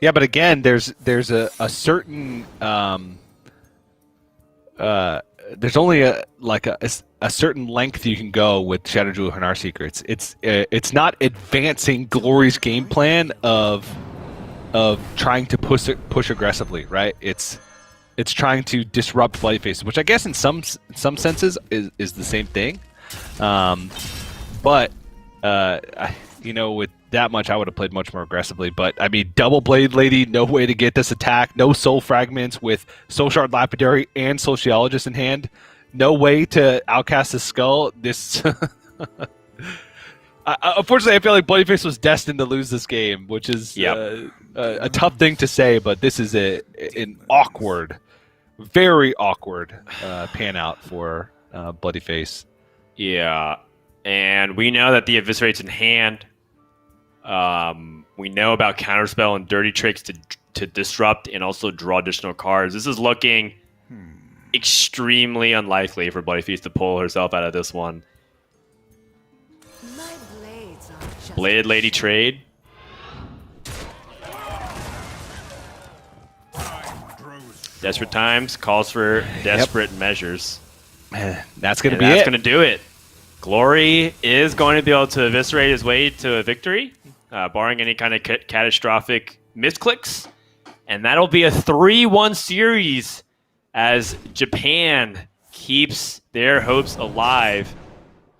Yeah, but again, there's a certain there's only a certain length you can go with Shadow Jewel Hanar secrets. It's not advancing Glory's game plan of trying to push aggressively, right? It's trying to disrupt Bloodyface, which I guess in some senses is the same thing. But with that much, I would have played much more aggressively. But I mean, double Blade Lady, no way to get this attack. No soul fragments with Soul Shard Lapidary and Sociologist in hand. No way to outcast the skull. This, unfortunately, I feel like Bloodyface was destined to lose this game, which is a tough thing to say. But this is an awkward, very awkward pan out for Bloodyface. Yeah, and we know that the Eviscerate's in hand. We know about Counterspell and Dirty Tricks to disrupt and also draw additional cards. This is looking extremely unlikely for Bloodyface to pull herself out of this one. My blades are just Blade Lady trade. Desperate times calls for desperate measures. That's going to be That's it. going to do it. Glory is going to be able to eviscerate his way to a victory, barring any kind of catastrophic misclicks. And that'll be a 3-1 series as Japan keeps their hopes alive.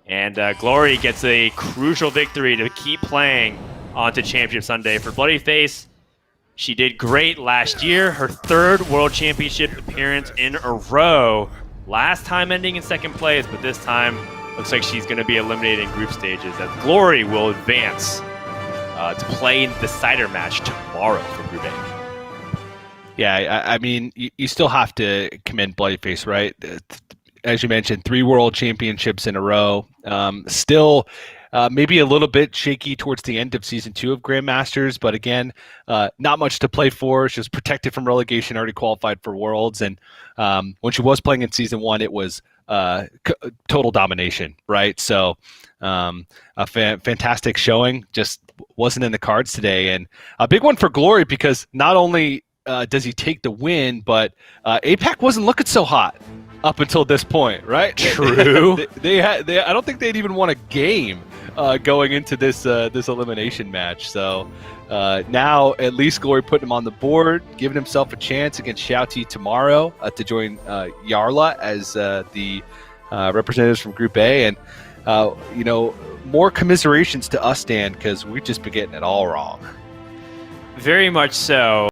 And Glory gets a crucial victory to keep playing on to Championship Sunday. For Bloodyface, she did great last year. Her 3rd World Championship appearance in a row. Last time ending in 2nd place, but this time looks like she's going to be eliminated in group stages as Glory will advance to play in the decider match tomorrow for Group A. Yeah, I mean, you still have to commend Bloodyface, right? As you mentioned, 3 World Championships in a row. Still maybe a little bit shaky towards the end of Season 2 of Grandmasters, but again, not much to play for. She was protected from relegation, already qualified for Worlds, and when she was playing in Season 1, it was total domination, right? So a fantastic showing, just wasn't in the cards today. And a big one for Glory because not only does he take the win? But APAC wasn't looking so hot up until this point, right? True. They I don't think they'd even won a game going into this elimination match. So now at least Glory putting him on the board, giving himself a chance against Shouty tomorrow to join Yarla as the representatives from Group A. And more commiserations to us, Dan, because we've just been getting it all wrong. Very much so.